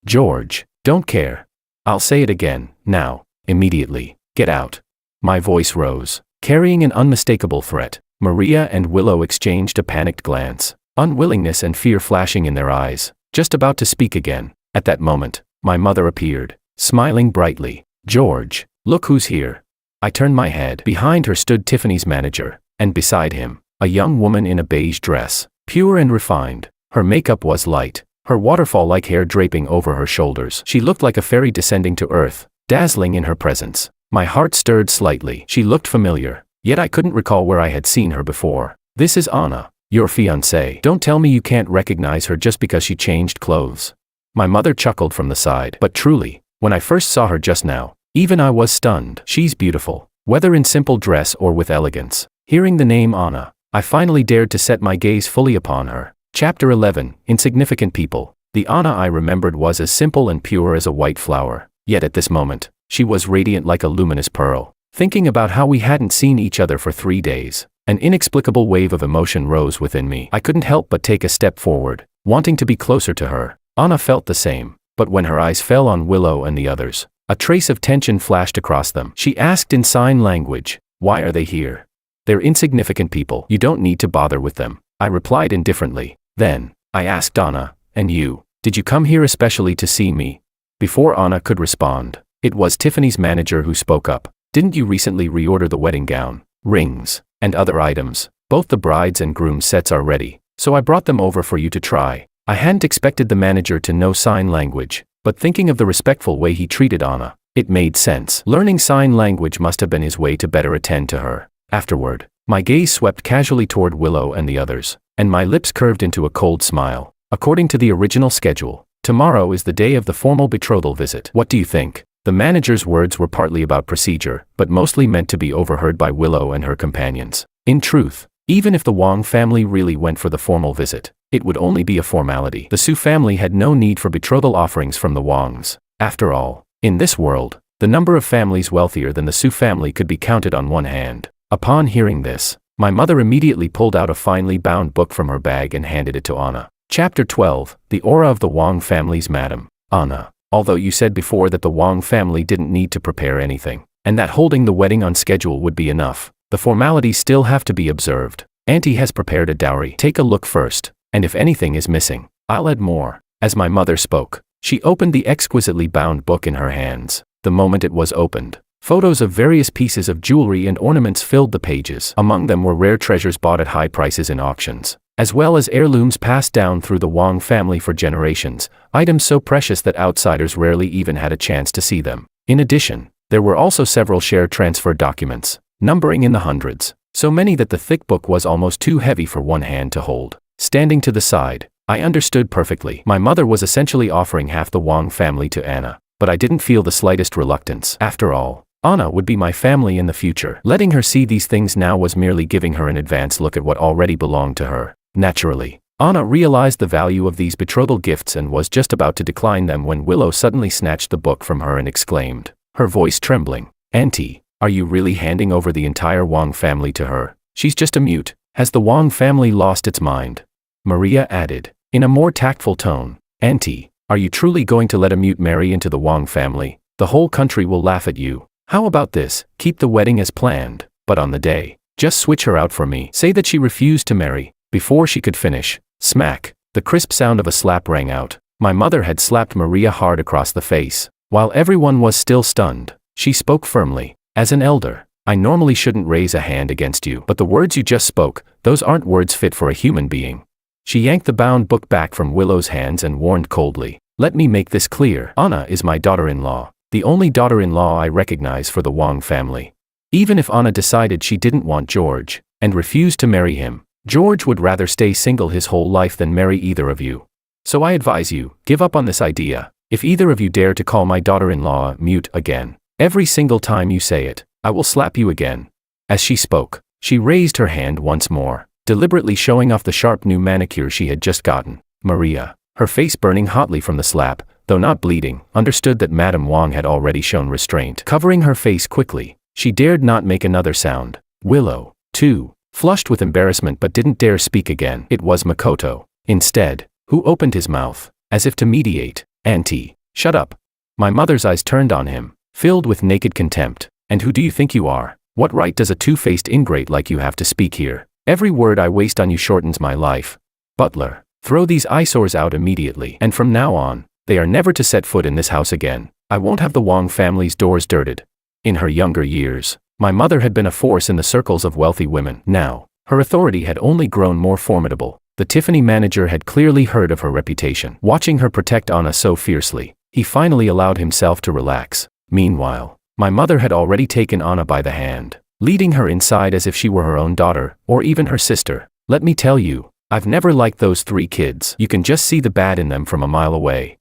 George, don't care. I'll say it again, now, immediately. Get out. My voice rose, carrying an unmistakable threat. Maria and Willow exchanged a panicked glance, unwillingness and fear flashing in their eyes, just about to speak again. At that moment, my mother appeared, smiling brightly. "George, look who's here." I turned my head. Behind her stood Tiffany's manager, and beside him, a young woman in a beige dress, pure and refined. Her makeup was light, her waterfall-like hair draping over her shoulders. She looked like a fairy descending to earth, dazzling in her presence. My heart stirred slightly. She looked familiar, yet I couldn't recall where I had seen her before. "This is Anna, your fiancée. Don't tell me you can't recognize her just because she changed clothes." My mother chuckled from the side. "But truly, when I first saw her just now, even I was stunned. She's beautiful, whether in simple dress or with elegance." Hearing the name Anna, I finally dared to set my gaze fully upon her. Chapter 11, Insignificant People. The Anna I remembered was as simple and pure as a white flower. Yet at this moment, she was radiant like a luminous pearl. Thinking about how we hadn't seen each other for 3 days, an inexplicable wave of emotion rose within me. I couldn't help but take a step forward, wanting to be closer to her. Anna felt the same, but when her eyes fell on Willow and the others, a trace of tension flashed across them. She asked in sign language, "Why are they here?" "They're insignificant people. You don't need to bother with them," I replied indifferently. Then, I asked Anna, "And you, did you come here especially to see me?" Before Anna could respond, it was Tiffany's manager who spoke up. "Didn't you recently reorder the wedding gown, rings, and other items? Both the bride's and groom's sets are ready, so I brought them over for you to try." I hadn't expected the manager to know sign language, but thinking of the respectful way he treated Anna, it made sense. Learning sign language must have been his way to better attend to her. Afterward, my gaze swept casually toward Willow and the others, and my lips curved into a cold smile. According to the original schedule, tomorrow is the day of the formal betrothal visit. What do you think? The manager's words were partly about procedure, but mostly meant to be overheard by Willow and her companions. In truth, even if the Wang family really went for the formal visit, it would only be a formality. The Su family had no need for betrothal offerings from the Wangs. After all, in this world, the number of families wealthier than the Su family could be counted on one hand. Upon hearing this, my mother immediately pulled out a finely bound book from her bag and handed it to Anna. Chapter 12, The Aura of the Wang Family's Madam. Anna, although you said before that the Wang family didn't need to prepare anything, and that holding the wedding on schedule would be enough. The formalities still have to be observed. Auntie has prepared a dowry. Take a look first, and if anything is missing, I'll add more." As my mother spoke, she opened the exquisitely bound book in her hands. The moment it was opened, photos of various pieces of jewelry and ornaments filled the pages. Among them were rare treasures bought at high prices in auctions, as well as heirlooms passed down through the Wang family for generations, items so precious that outsiders rarely even had a chance to see them. In addition, there were also several share transfer documents, numbering in the hundreds, so many that the thick book was almost too heavy for one hand to hold. Standing to the side, I understood perfectly. My mother was essentially offering half the Wang family to Anna, but I didn't feel the slightest reluctance. After all, Anna would be my family in the future. Letting her see these things now was merely giving her an advance look at what already belonged to her. Naturally, Anna realized the value of these betrothal gifts and was just about to decline them when Willow suddenly snatched the book from her and exclaimed, her voice trembling, "Auntie, are you really handing over the entire Wang family to her? She's just a mute. Has the Wang family lost its mind?" Maria added, in a more tactful tone, "Auntie, are you truly going to let a mute marry into the Wang family? The whole country will laugh at you. How about this? Keep the wedding as planned, but on the day, just switch her out for me. Say that she refused to marry." Before she could finish, smack, the crisp sound of a slap rang out. My mother had slapped Maria hard across the face. While everyone was still stunned, she spoke firmly, "As an elder, I normally shouldn't raise a hand against you, but the words you just spoke, those aren't words fit for a human being." She yanked the bound book back from Willow's hands and warned coldly, "Let me make this clear. Anna is my daughter-in-law, the only daughter-in-law I recognize for the Wang family. Even if Anna decided she didn't want George, and refused to marry him, George would rather stay single his whole life than marry either of you. So I advise you, give up on this idea. If either of you dare to call my daughter-in-law mute again, every single time you say it, I will slap you again." As she spoke, she raised her hand once more, deliberately showing off the sharp new manicure she had just gotten. Maria, her face burning hotly from the slap, though not bleeding, understood that Madame Wang had already shown restraint. Covering her face quickly, she dared not make another sound. Willow, too, flushed with embarrassment but didn't dare speak again. It was Makoto, instead, who opened his mouth, as if to mediate. "Auntie, shut up." My mother's eyes turned on him, filled with naked contempt. "And who do you think you are? What right does a two-faced ingrate like you have to speak here? Every word I waste on you shortens my life. Butler, throw these eyesores out immediately, and from now on, they are never to set foot in this house again. I won't have the Wang family's doors dirted." In her younger years, my mother had been a force in the circles of wealthy women. Now, her authority had only grown more formidable. The Tiffany manager had clearly heard of her reputation. Watching her protect Anna so fiercely, he finally allowed himself to relax. Meanwhile, my mother had already taken Anna by the hand, leading her inside as if she were her own daughter, or even her sister. "Let me tell you, I've never liked those three kids. You can just see the bad in them from a mile away.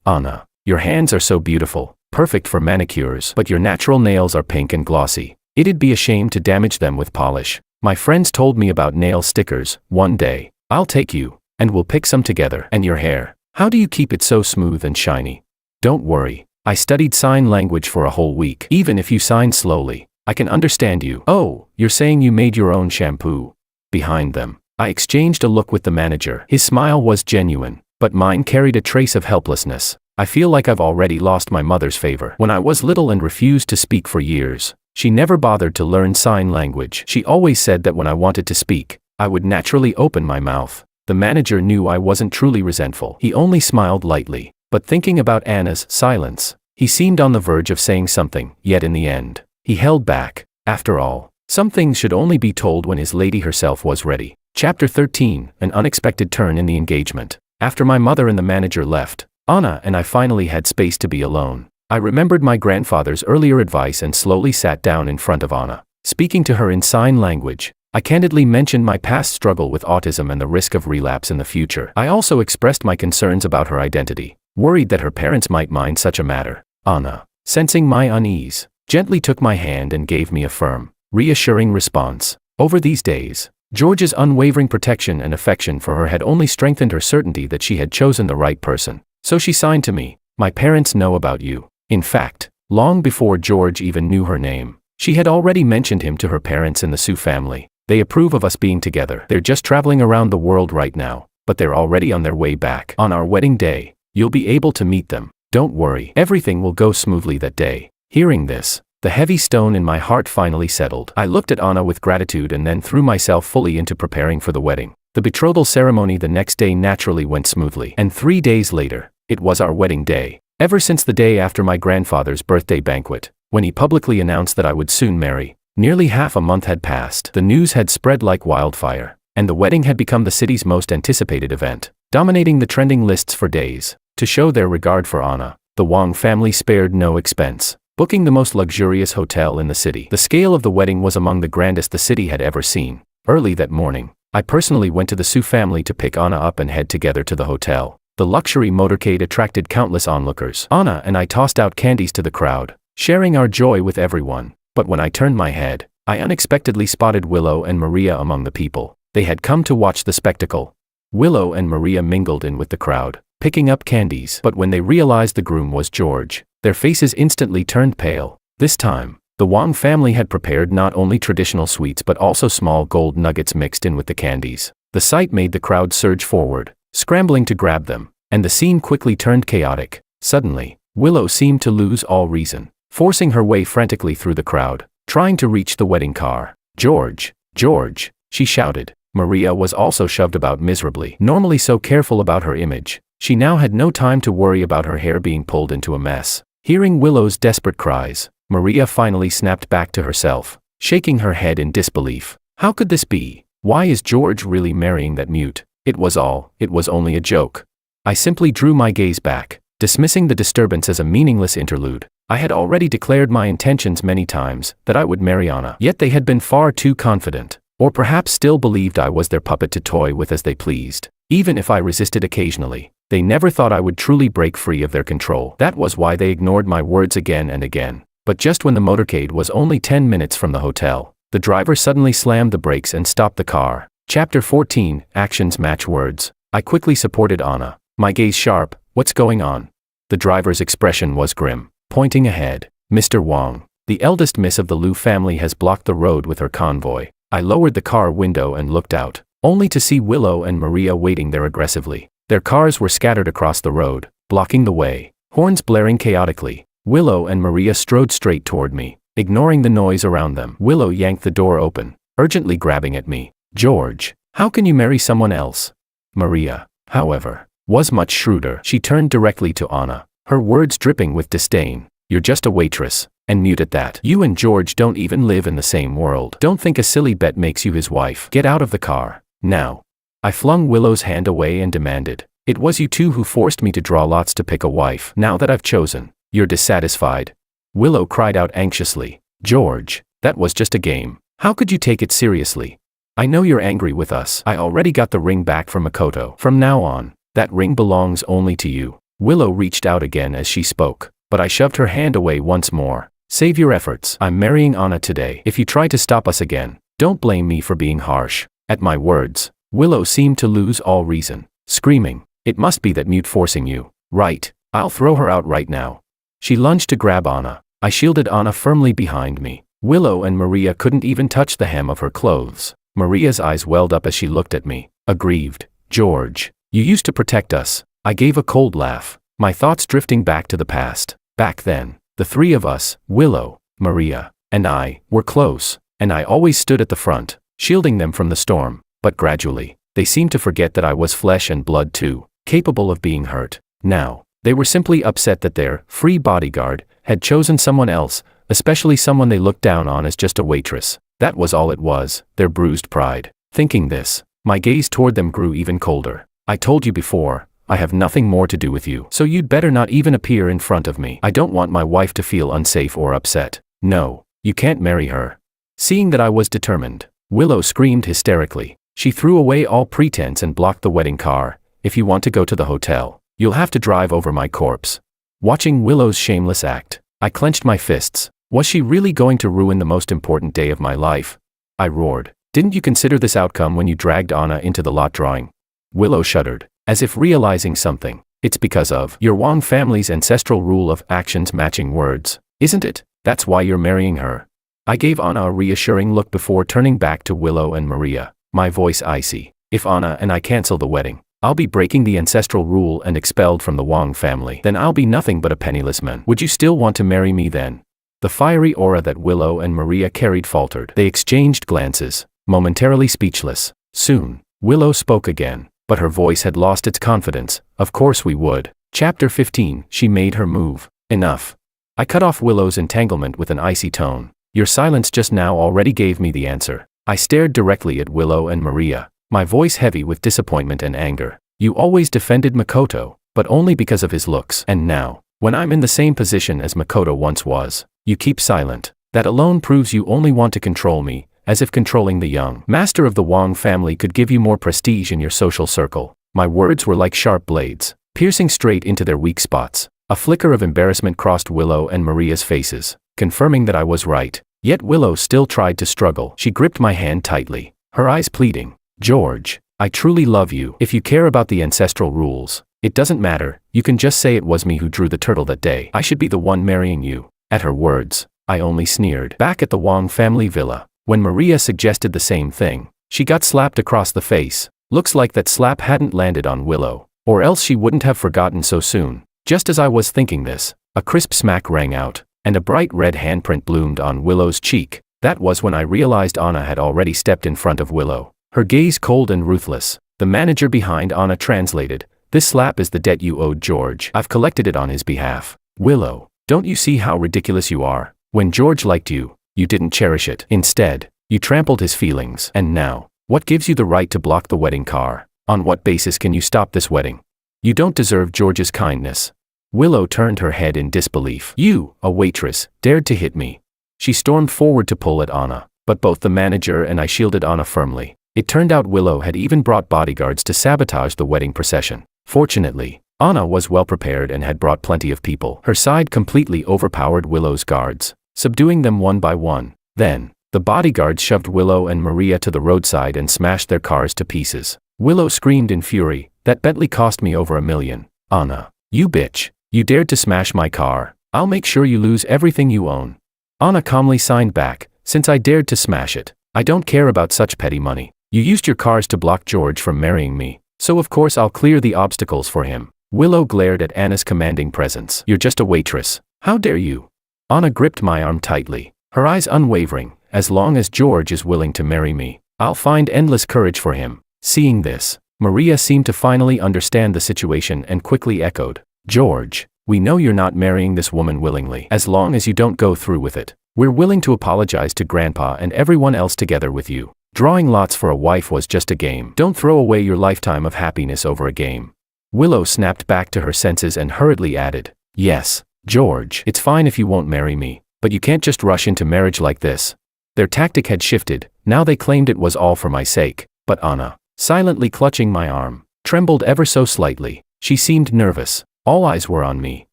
Anna, your hands are so beautiful, perfect for manicures, but your natural nails are pink and glossy. It'd be a shame to damage them with polish. My friends told me about nail stickers. One day, I'll take you, and we'll pick some together. And your hair, how do you keep it so smooth and shiny?" "Don't worry, I studied sign language for a whole week. Even if you sign slowly, I can understand you." "Oh, you're saying you made your own shampoo?" Behind them, I exchanged a look with the manager. His smile was genuine, but mine carried a trace of helplessness. "I feel like I've already lost my mother's favor. When I was little and refused to speak for years, she never bothered to learn sign language. She always said that when I wanted to speak, I would naturally open my mouth." The manager knew I wasn't truly resentful. He only smiled lightly, but thinking about Anna's silence, he seemed on the verge of saying something, yet in the end, he held back. After all, some things should only be told when his lady herself was ready. Chapter 13, An unexpected turn in the engagement. After my mother and the manager left, Anna and I finally had space to be alone. I remembered my grandfather's earlier advice and slowly sat down in front of Anna. Speaking to her in sign language, I candidly mentioned my past struggle with autism and the risk of relapse in the future. I also expressed my concerns about her identity, worried that her parents might mind such a matter. Anna, sensing my unease, gently took my hand and gave me a firm, reassuring response. Over these days, George's unwavering protection and affection for her had only strengthened her certainty that she had chosen the right person. So she signed to me, "My parents know about you." In fact, long before George even knew her name, she had already mentioned him to her parents in the Su family. "They approve of us being together. They're just traveling around the world right now, but they're already on their way back. On our wedding day, you'll be able to meet them. Don't worry, everything will go smoothly that day." Hearing this, The heavy stone in my heart finally settled. I looked at Anna with gratitude and then threw myself fully into preparing for the wedding. The betrothal ceremony the next day naturally went smoothly, and 3 days later, it was our wedding day. Ever since the day after my grandfather's birthday banquet, when he publicly announced that I would soon marry, nearly half a month had passed. The news had spread like wildfire, and the wedding had become the city's most anticipated event, dominating the trending lists for days. To show their regard for Anna, the Wang family spared no expense, booking the most luxurious hotel in the city. The scale of the wedding was among the grandest the city had ever seen. Early that morning, I personally went to the Su family to pick Anna up and head together to the hotel. The luxury motorcade attracted countless onlookers. Anna and I tossed out candies to the crowd, sharing our joy with everyone. But when I turned my head, I unexpectedly spotted Willow and Maria among the people. They had come to watch the spectacle. Willow and Maria mingled in with the crowd, picking up candies. But when they realized the groom was George, their faces instantly turned pale. This time, the Wang family had prepared not only traditional sweets but also small gold nuggets mixed in with the candies. The sight made the crowd surge forward, scrambling to grab them, and the scene quickly turned chaotic. Suddenly, Willow seemed to lose all reason, forcing her way frantically through the crowd, trying to reach the wedding car. "George, George," she shouted. Maria was also shoved about miserably. Normally so careful about her image, she now had no time to worry about her hair being pulled into a mess. Hearing Willow's desperate cries, Maria finally snapped back to herself, shaking her head in disbelief. How could this be? Why is George really marrying that mute? It was only a joke. I simply drew my gaze back, dismissing the disturbance as a meaningless interlude. I had already declared my intentions many times, that I would marry Anna. Yet they had been far too confident, or perhaps still believed I was their puppet to toy with as they pleased. Even if I resisted occasionally, they never thought I would truly break free of their control. That was why they ignored my words again and again. But just when the motorcade was only 10 minutes from the hotel, the driver suddenly slammed the brakes and stopped the car. Chapter 14, Actions Match Words. I quickly supported Anna, my gaze sharp. "What's going on?" The driver's expression was grim, pointing ahead. "Mr. Wang, the eldest miss of the Liu family has blocked the road with her convoy." I lowered the car window and looked out, only to see Willow and Maria waiting there aggressively. Their cars were scattered across the road, blocking the way, horns blaring chaotically. Willow and Maria strode straight toward me, ignoring the noise around them. Willow yanked the door open, urgently grabbing at me. "George, how can you marry someone else?" Maria, however, was much shrewder. She turned directly to Anna, her words dripping with disdain. "You're just a waitress, and mute at that. You and George don't even live in the same world. Don't think a silly bet makes you his wife. Get out of the car, now." I flung Willow's hand away and demanded, "It was you two who forced me to draw lots to pick a wife. Now that I've chosen, you're dissatisfied." Willow cried out anxiously. "George, that was just a game. How could you take it seriously? I know you're angry with us. I already got the ring back from Makoto. From now on, that ring belongs only to you." Willow reached out again as she spoke, but I shoved her hand away once more. "Save your efforts. I'm marrying Anna today. If you try to stop us again, don't blame me for being harsh." At my words, Willow seemed to lose all reason, screaming, "It must be that mute forcing you. Right, I'll throw her out right now." She lunged to grab Anna. I shielded Anna firmly behind me. Willow and Maria couldn't even touch the hem of her clothes. Maria's eyes welled up as she looked at me, aggrieved. "George, you used to protect us." I gave a cold laugh, my thoughts drifting back to the past. Back then, the three of us, Willow, Maria, and I, were close, and I always stood at the front, shielding them from the storm. But gradually, they seemed to forget that I was flesh and blood too, capable of being hurt. Now, they were simply upset that their free bodyguard had chosen someone else, especially someone they looked down on as just a waitress. That was all it was, their bruised pride. Thinking this, my gaze toward them grew even colder. "I told you before, I have nothing more to do with you, so you'd better not even appear in front of me. I don't want my wife to feel unsafe or upset. No, you can't marry her." Seeing that I was determined, Willow screamed hysterically. She threw away all pretense and blocked the wedding car. "If you want to go to the hotel, you'll have to drive over my corpse." Watching Willow's shameless act, I clenched my fists. Was she really going to ruin the most important day of my life? I roared. "Didn't you consider this outcome when you dragged Anna into the lot drawing?" Willow shuddered, as if realizing something. "It's because of your Wang family's ancestral rule of actions matching words, isn't it? That's why you're marrying her." I gave Anna a reassuring look before turning back to Willow and Maria, my voice icy. "If Anna and I cancel the wedding, I'll be breaking the ancestral rule and expelled from the Wang family. Then I'll be nothing but a penniless man. Would you still want to marry me then?" The fiery aura that Willow and Maria carried faltered. They exchanged glances, momentarily speechless. Soon, Willow spoke again, but her voice had lost its confidence. Of course we would. Chapter 15. She made her move. Enough. I cut off Willow's entanglement with an icy tone. Your silence just now already gave me the answer. I stared directly at Willow and Maria, my voice heavy with disappointment and anger. You always defended Makoto, but only because of his looks. And now, when I'm in the same position as Makoto once was, you keep silent. That alone proves you only want to control me, as if controlling the young master of the Wong family could give you more prestige in your social circle. My words were like sharp blades, piercing straight into their weak spots. A flicker of embarrassment crossed Willow and Maria's faces, confirming that I was right. Yet Willow still tried to struggle. She gripped my hand tightly, her eyes pleading. George, I truly love you. If you care about the ancestral rules, it doesn't matter. You can just say it was me who drew the turtle that day. I should be the one marrying you. At her words, I only sneered. Back at the Wong family villa, when Maria suggested the same thing, she got slapped across the face. Looks like that slap hadn't landed on Willow, or else she wouldn't have forgotten so soon. Just as I was thinking this, a crisp smack rang out, and a bright red handprint bloomed on Willow's cheek. That was when I realized Anna had already stepped in front of Willow, her gaze cold and ruthless. The manager behind Anna translated, "This slap is the debt you owed George. I've collected it on his behalf." Willow, don't you see how ridiculous you are? When George liked you, you didn't cherish it. Instead, you trampled his feelings. And now, what gives you the right to block the wedding car? On what basis can you stop this wedding? You don't deserve George's kindness. Willow turned her head in disbelief. You, a waitress, dared to hit me. She stormed forward to pull at Anna, but both the manager and I shielded Anna firmly. It turned out Willow had even brought bodyguards to sabotage the wedding procession. Fortunately, Anna was well prepared and had brought plenty of people. Her side completely overpowered Willow's guards, subduing them one by one. Then, the bodyguards shoved Willow and Maria to the roadside and smashed their cars to pieces. Willow screamed in fury, "That Bentley cost me over $1 million. Anna, you bitch. You dared to smash my car. I'll make sure you lose everything you own." Anna calmly signed back, "Since I dared to smash it, I don't care about such petty money. You used your cars to block George from marrying me, so of course I'll clear the obstacles for him." Willow glared at Anna's commanding presence. "You're just a waitress. How dare you?" Anna gripped my arm tightly, her eyes unwavering. "As long as George is willing to marry me, I'll find endless courage for him." Seeing this, Maria seemed to finally understand the situation and quickly echoed, "George, we know you're not marrying this woman willingly. As long as you don't go through with it, we're willing to apologize to Grandpa and everyone else together with you. Drawing lots for a wife was just a game. Don't throw away your lifetime of happiness over a game." Willow snapped back to her senses and hurriedly added, "Yes, George, it's fine if you won't marry me, but you can't just rush into marriage like this." Their tactic had shifted. Now they claimed it was all for my sake. But Anna, silently clutching my arm, trembled ever so slightly. She seemed nervous. All eyes were on me,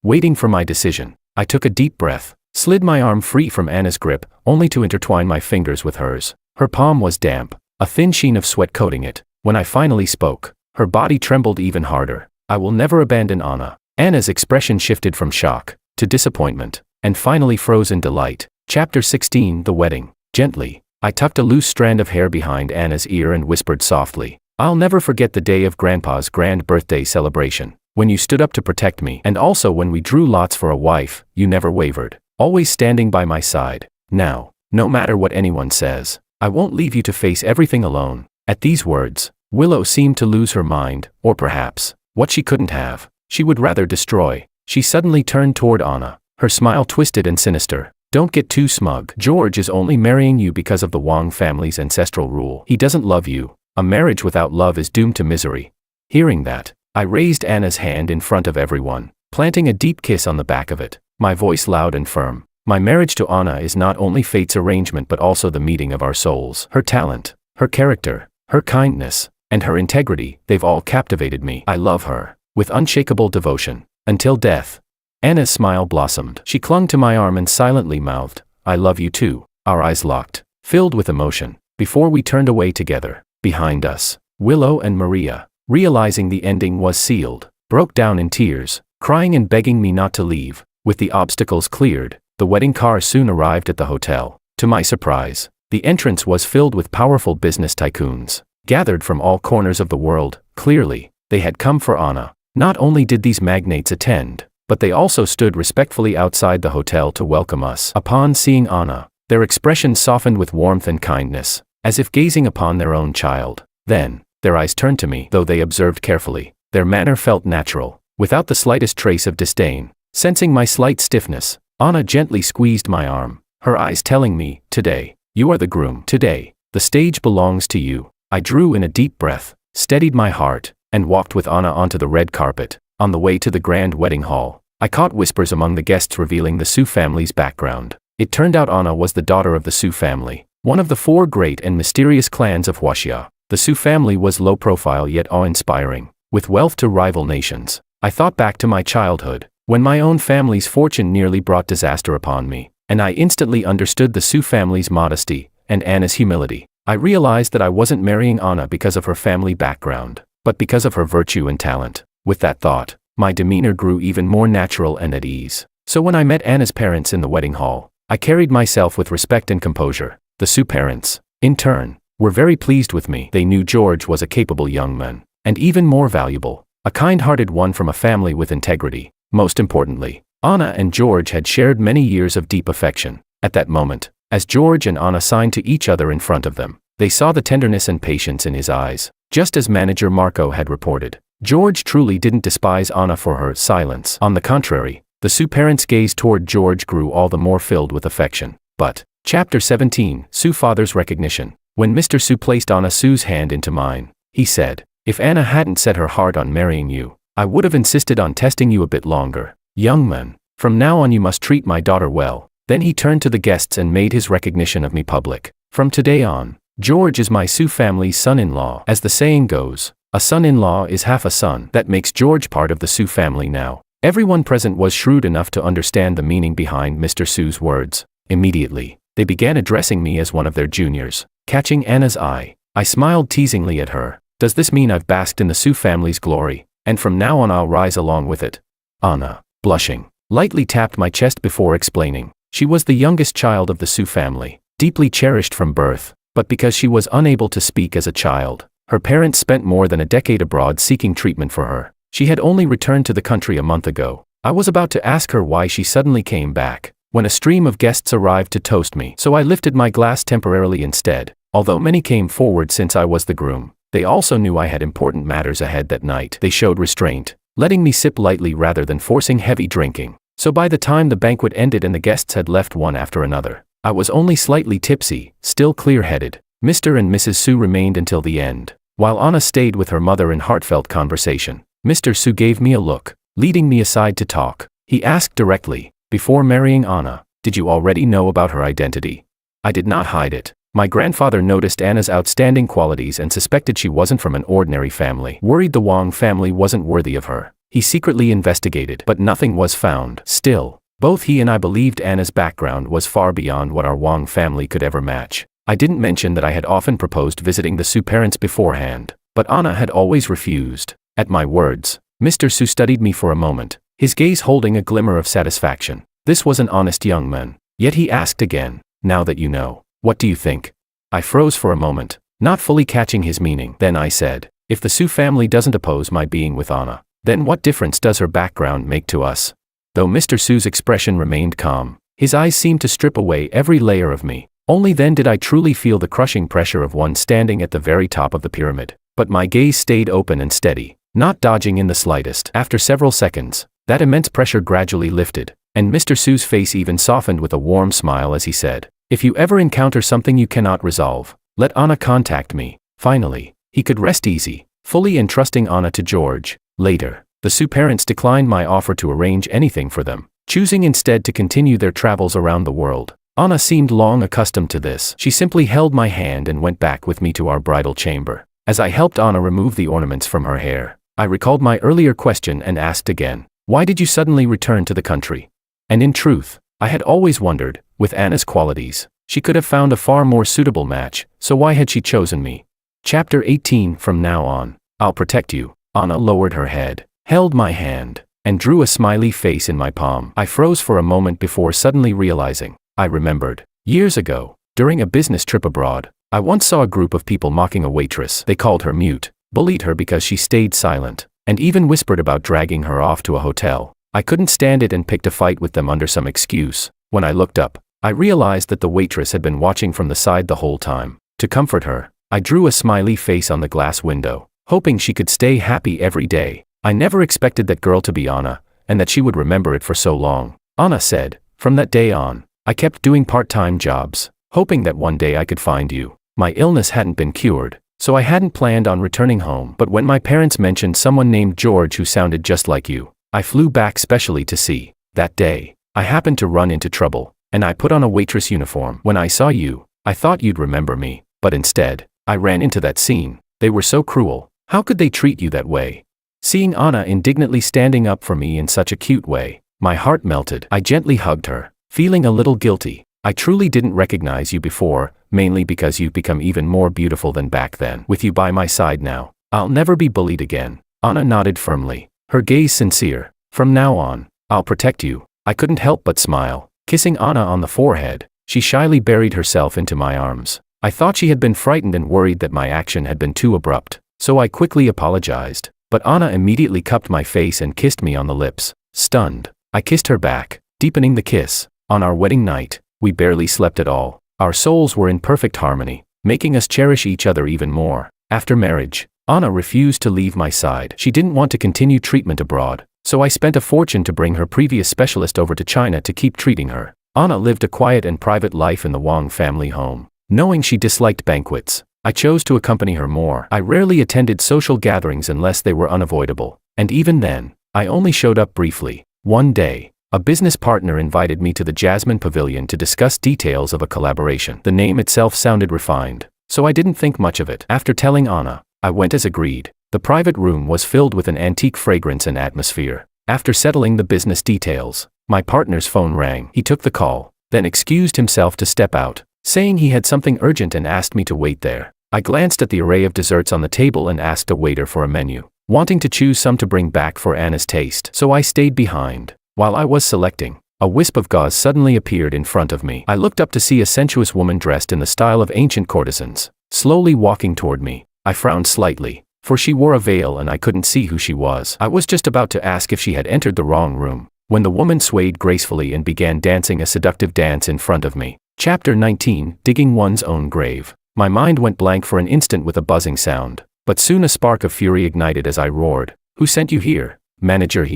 waiting for my decision. I took a deep breath, slid my arm free from Anna's grip, only to intertwine my fingers with hers. Her palm was damp, a thin sheen of sweat coating it. When I finally spoke, her body trembled even harder. "I will never abandon Anna." Anna's expression shifted from shock to disappointment, and finally froze in delight. Chapter 16. The Wedding. Gently, I tucked a loose strand of hair behind Anna's ear and whispered softly, "I'll never forget the day of Grandpa's grand birthday celebration. When you stood up to protect me, and also when we drew lots for a wife, you never wavered, always standing by my side. Now, no matter what anyone says, I won't leave you to face everything alone." At these words, Willow seemed to lose her mind, or perhaps, what she couldn't have, she would rather destroy. She suddenly turned toward Anna, her smile twisted and sinister. "Don't get too smug. George is only marrying you because of the Wong family's ancestral rule. He doesn't love you. A marriage without love is doomed to misery." Hearing that, I raised Anna's hand in front of everyone, planting a deep kiss on the back of it, my voice loud and firm. "My marriage to Anna is not only fate's arrangement but also the meeting of our souls. Her talent, her character, her kindness, and her integrity, they've all captivated me. I love her, with unshakable devotion, until death." Anna's smile blossomed. She clung to my arm and silently mouthed, "I love you too." Our eyes locked, filled with emotion, before we turned away together. Behind us, Willow and Maria, realizing the ending was sealed, broke down in tears, crying and begging me not to leave. With the obstacles cleared, the wedding car soon arrived at the hotel. To my surprise, the entrance was filled with powerful business tycoons, gathered from all corners of the world. Clearly, they had come for Anna. Not only did these magnates attend, but they also stood respectfully outside the hotel to welcome us. Upon seeing Anna, their expressions softened with warmth and kindness, as if gazing upon their own child. Then, their eyes turned to me, though they observed carefully. Their manner felt natural, without the slightest trace of disdain. Sensing my slight stiffness, Anna gently squeezed my arm, her eyes telling me, "Today, you are the groom. Today, the stage belongs to you." I drew in a deep breath, steadied my heart, and walked with Anna onto the red carpet. On the way to the grand wedding hall, I caught whispers among the guests revealing the Su family's background. It turned out Anna was the daughter of the Su family, one of the 4 great and mysterious clans of Huaxia. The Su family was low profile yet awe-inspiring, with wealth to rival nations. I thought back to my childhood, when my own family's fortune nearly brought disaster upon me, and I instantly understood the Su family's modesty and Anna's humility. I realized that I wasn't marrying Anna because of her family background, but because of her virtue and talent. With that thought, my demeanor grew even more natural and at ease. So when I met Anna's parents in the wedding hall, I carried myself with respect and composure. The Su parents, in turn, were very pleased with me. They knew George was a capable young man, and even more valuable, a kind-hearted one from a family with integrity. Most importantly, Anna and George had shared many years of deep affection. At that moment, as George and Anna signed to each other in front of them, they saw the tenderness and patience in his eyes. Just as manager Marco had reported, George truly didn't despise Anna for her silence. On the contrary, the Su parents' gaze toward George grew all the more filled with affection. But, Chapter 17, Su father's recognition. When Mr. Su placed Anna Su's hand into mine, he said, "If Anna hadn't set her heart on marrying you, I would have insisted on testing you a bit longer. Young man, from now on you must treat my daughter well." Then he turned to the guests and made his recognition of me public. "From today on, George is my Su family's son-in-law. As the saying goes, a son-in-law is half a son. That makes George part of the Su family now." Everyone present was shrewd enough to understand the meaning behind Mr. Su's words. Immediately, they began addressing me as one of their juniors. Catching Anna's eye, I smiled teasingly at her. "Does this mean I've basked in the Su family's glory, and from now on I'll rise along with it?" Anna, blushing, lightly tapped my chest before explaining. She was the youngest child of the Su family, deeply cherished from birth, but because she was unable to speak as a child, her parents spent more than a decade abroad seeking treatment for her. She had only returned to the country a month ago. I was about to ask her why she suddenly came back, when a stream of guests arrived to toast me, so I lifted my glass temporarily instead. Although many came forward since I was the groom, they also knew I had important matters ahead that night. They showed restraint, letting me sip lightly rather than forcing heavy drinking. So by the time the banquet ended and the guests had left one after another, I was only slightly tipsy, still clear-headed. Mr. and Mrs. Su remained until the end, while Anna stayed with her mother in heartfelt conversation. Mr. Su gave me a look, leading me aside to talk. He asked directly, "Before marrying Anna, did you already know about her identity?" I did not hide it. My grandfather noticed Anna's outstanding qualities and suspected she wasn't from an ordinary family. Worried the Wang family wasn't worthy of her. He secretly investigated, but nothing was found. Still, both he and I believed Anna's background was far beyond what our Wang family could ever match. I didn't mention that I had often proposed visiting the Su parents beforehand, but Anna had always refused. At my words, Mr. Su studied me for a moment, his gaze holding a glimmer of satisfaction. This was an honest young man. Yet he asked again, "Now that you know, what do you think?" I froze for a moment, not fully catching his meaning. Then I said, "If the Su family doesn't oppose my being with Anna, then what difference does her background make to us?" Though Mr. Su's expression remained calm, his eyes seemed to strip away every layer of me. Only then did I truly feel the crushing pressure of one standing at the very top of the pyramid. But my gaze stayed open and steady, not dodging in the slightest. After several seconds, that immense pressure gradually lifted, and Mr. Su's face even softened with a warm smile as he said, "If you ever encounter something you cannot resolve, let Anna contact me." Finally, he could rest easy, fully entrusting Anna to George. Later, the Su parents declined my offer to arrange anything for them, choosing instead to continue their travels around the world. Anna seemed long accustomed to this. She simply held my hand and went back with me to our bridal chamber. As I helped Anna remove the ornaments from her hair, I recalled my earlier question and asked again, "Why did you suddenly return to the country?" And in truth, I had always wondered, with Anna's qualities, she could have found a far more suitable match, so why had she chosen me? Chapter 18. From now on, I'll protect you. Anna lowered her head, held my hand, and drew a smiley face in my palm. I froze for a moment before suddenly realizing. I remembered. Years ago, during a business trip abroad, I once saw a group of people mocking a waitress. They called her mute, bullied her because she stayed silent, and even whispered about dragging her off to a hotel. I couldn't stand it and picked a fight with them under some excuse. When I looked up, I realized that the waitress had been watching from the side the whole time. To comfort her, I drew a smiley face on the glass window, hoping she could stay happy every day. I never expected that girl to be Anna, and that she would remember it for so long. Anna said, "From that day on, I kept doing part-time jobs, hoping that one day I could find you. My illness hadn't been cured, so I hadn't planned on returning home. But when my parents mentioned someone named George who sounded just like you, I flew back specially to see. That day, I happened to run into trouble, and I put on a waitress uniform. When I saw you, I thought you'd remember me, but instead, I ran into that scene. They were so cruel. How could they treat you that way?" Seeing Anna indignantly standing up for me in such a cute way, my heart melted. I gently hugged her, feeling a little guilty. "I truly didn't recognize you before, mainly because you've become even more beautiful than back then. With you by my side now, I'll never be bullied again." Anna nodded firmly, her gaze sincere. "From now on, I'll protect you." I couldn't help but smile. Kissing Anna on the forehead, she shyly buried herself into my arms. I thought she had been frightened and worried that my action had been too abrupt, so I quickly apologized. But Anna immediately cupped my face and kissed me on the lips. Stunned, I kissed her back, deepening the kiss. On our wedding night, we barely slept at all. Our souls were in perfect harmony, making us cherish each other even more. After marriage, Anna refused to leave my side. She didn't want to continue treatment abroad, so I spent a fortune to bring her previous specialist over to China to keep treating her. Anna lived a quiet and private life in the Wang family home. Knowing she disliked banquets, I chose to accompany her more. I rarely attended social gatherings unless they were unavoidable, and even then, I only showed up briefly. One day, a business partner invited me to the Jasmine Pavilion to discuss details of a collaboration. The name itself sounded refined, so I didn't think much of it. After telling Anna, I went as agreed. The private room was filled with an antique fragrance and atmosphere. After settling the business details, my partner's phone rang. He took the call, then excused himself to step out, saying he had something urgent and asked me to wait there. I glanced at the array of desserts on the table and asked a waiter for a menu, wanting to choose some to bring back for Anna's taste. So I stayed behind. While I was selecting, a wisp of gauze suddenly appeared in front of me. I looked up to see a sensuous woman dressed in the style of ancient courtesans, slowly walking toward me. I frowned slightly, for she wore a veil and I couldn't see who she was. I was just about to ask if she had entered the wrong room, when the woman swayed gracefully and began dancing a seductive dance in front of me. Chapter 19, Digging One's Own Grave. My mind went blank for an instant with a buzzing sound, but soon a spark of fury ignited as I roared. "Who sent you here, manager?"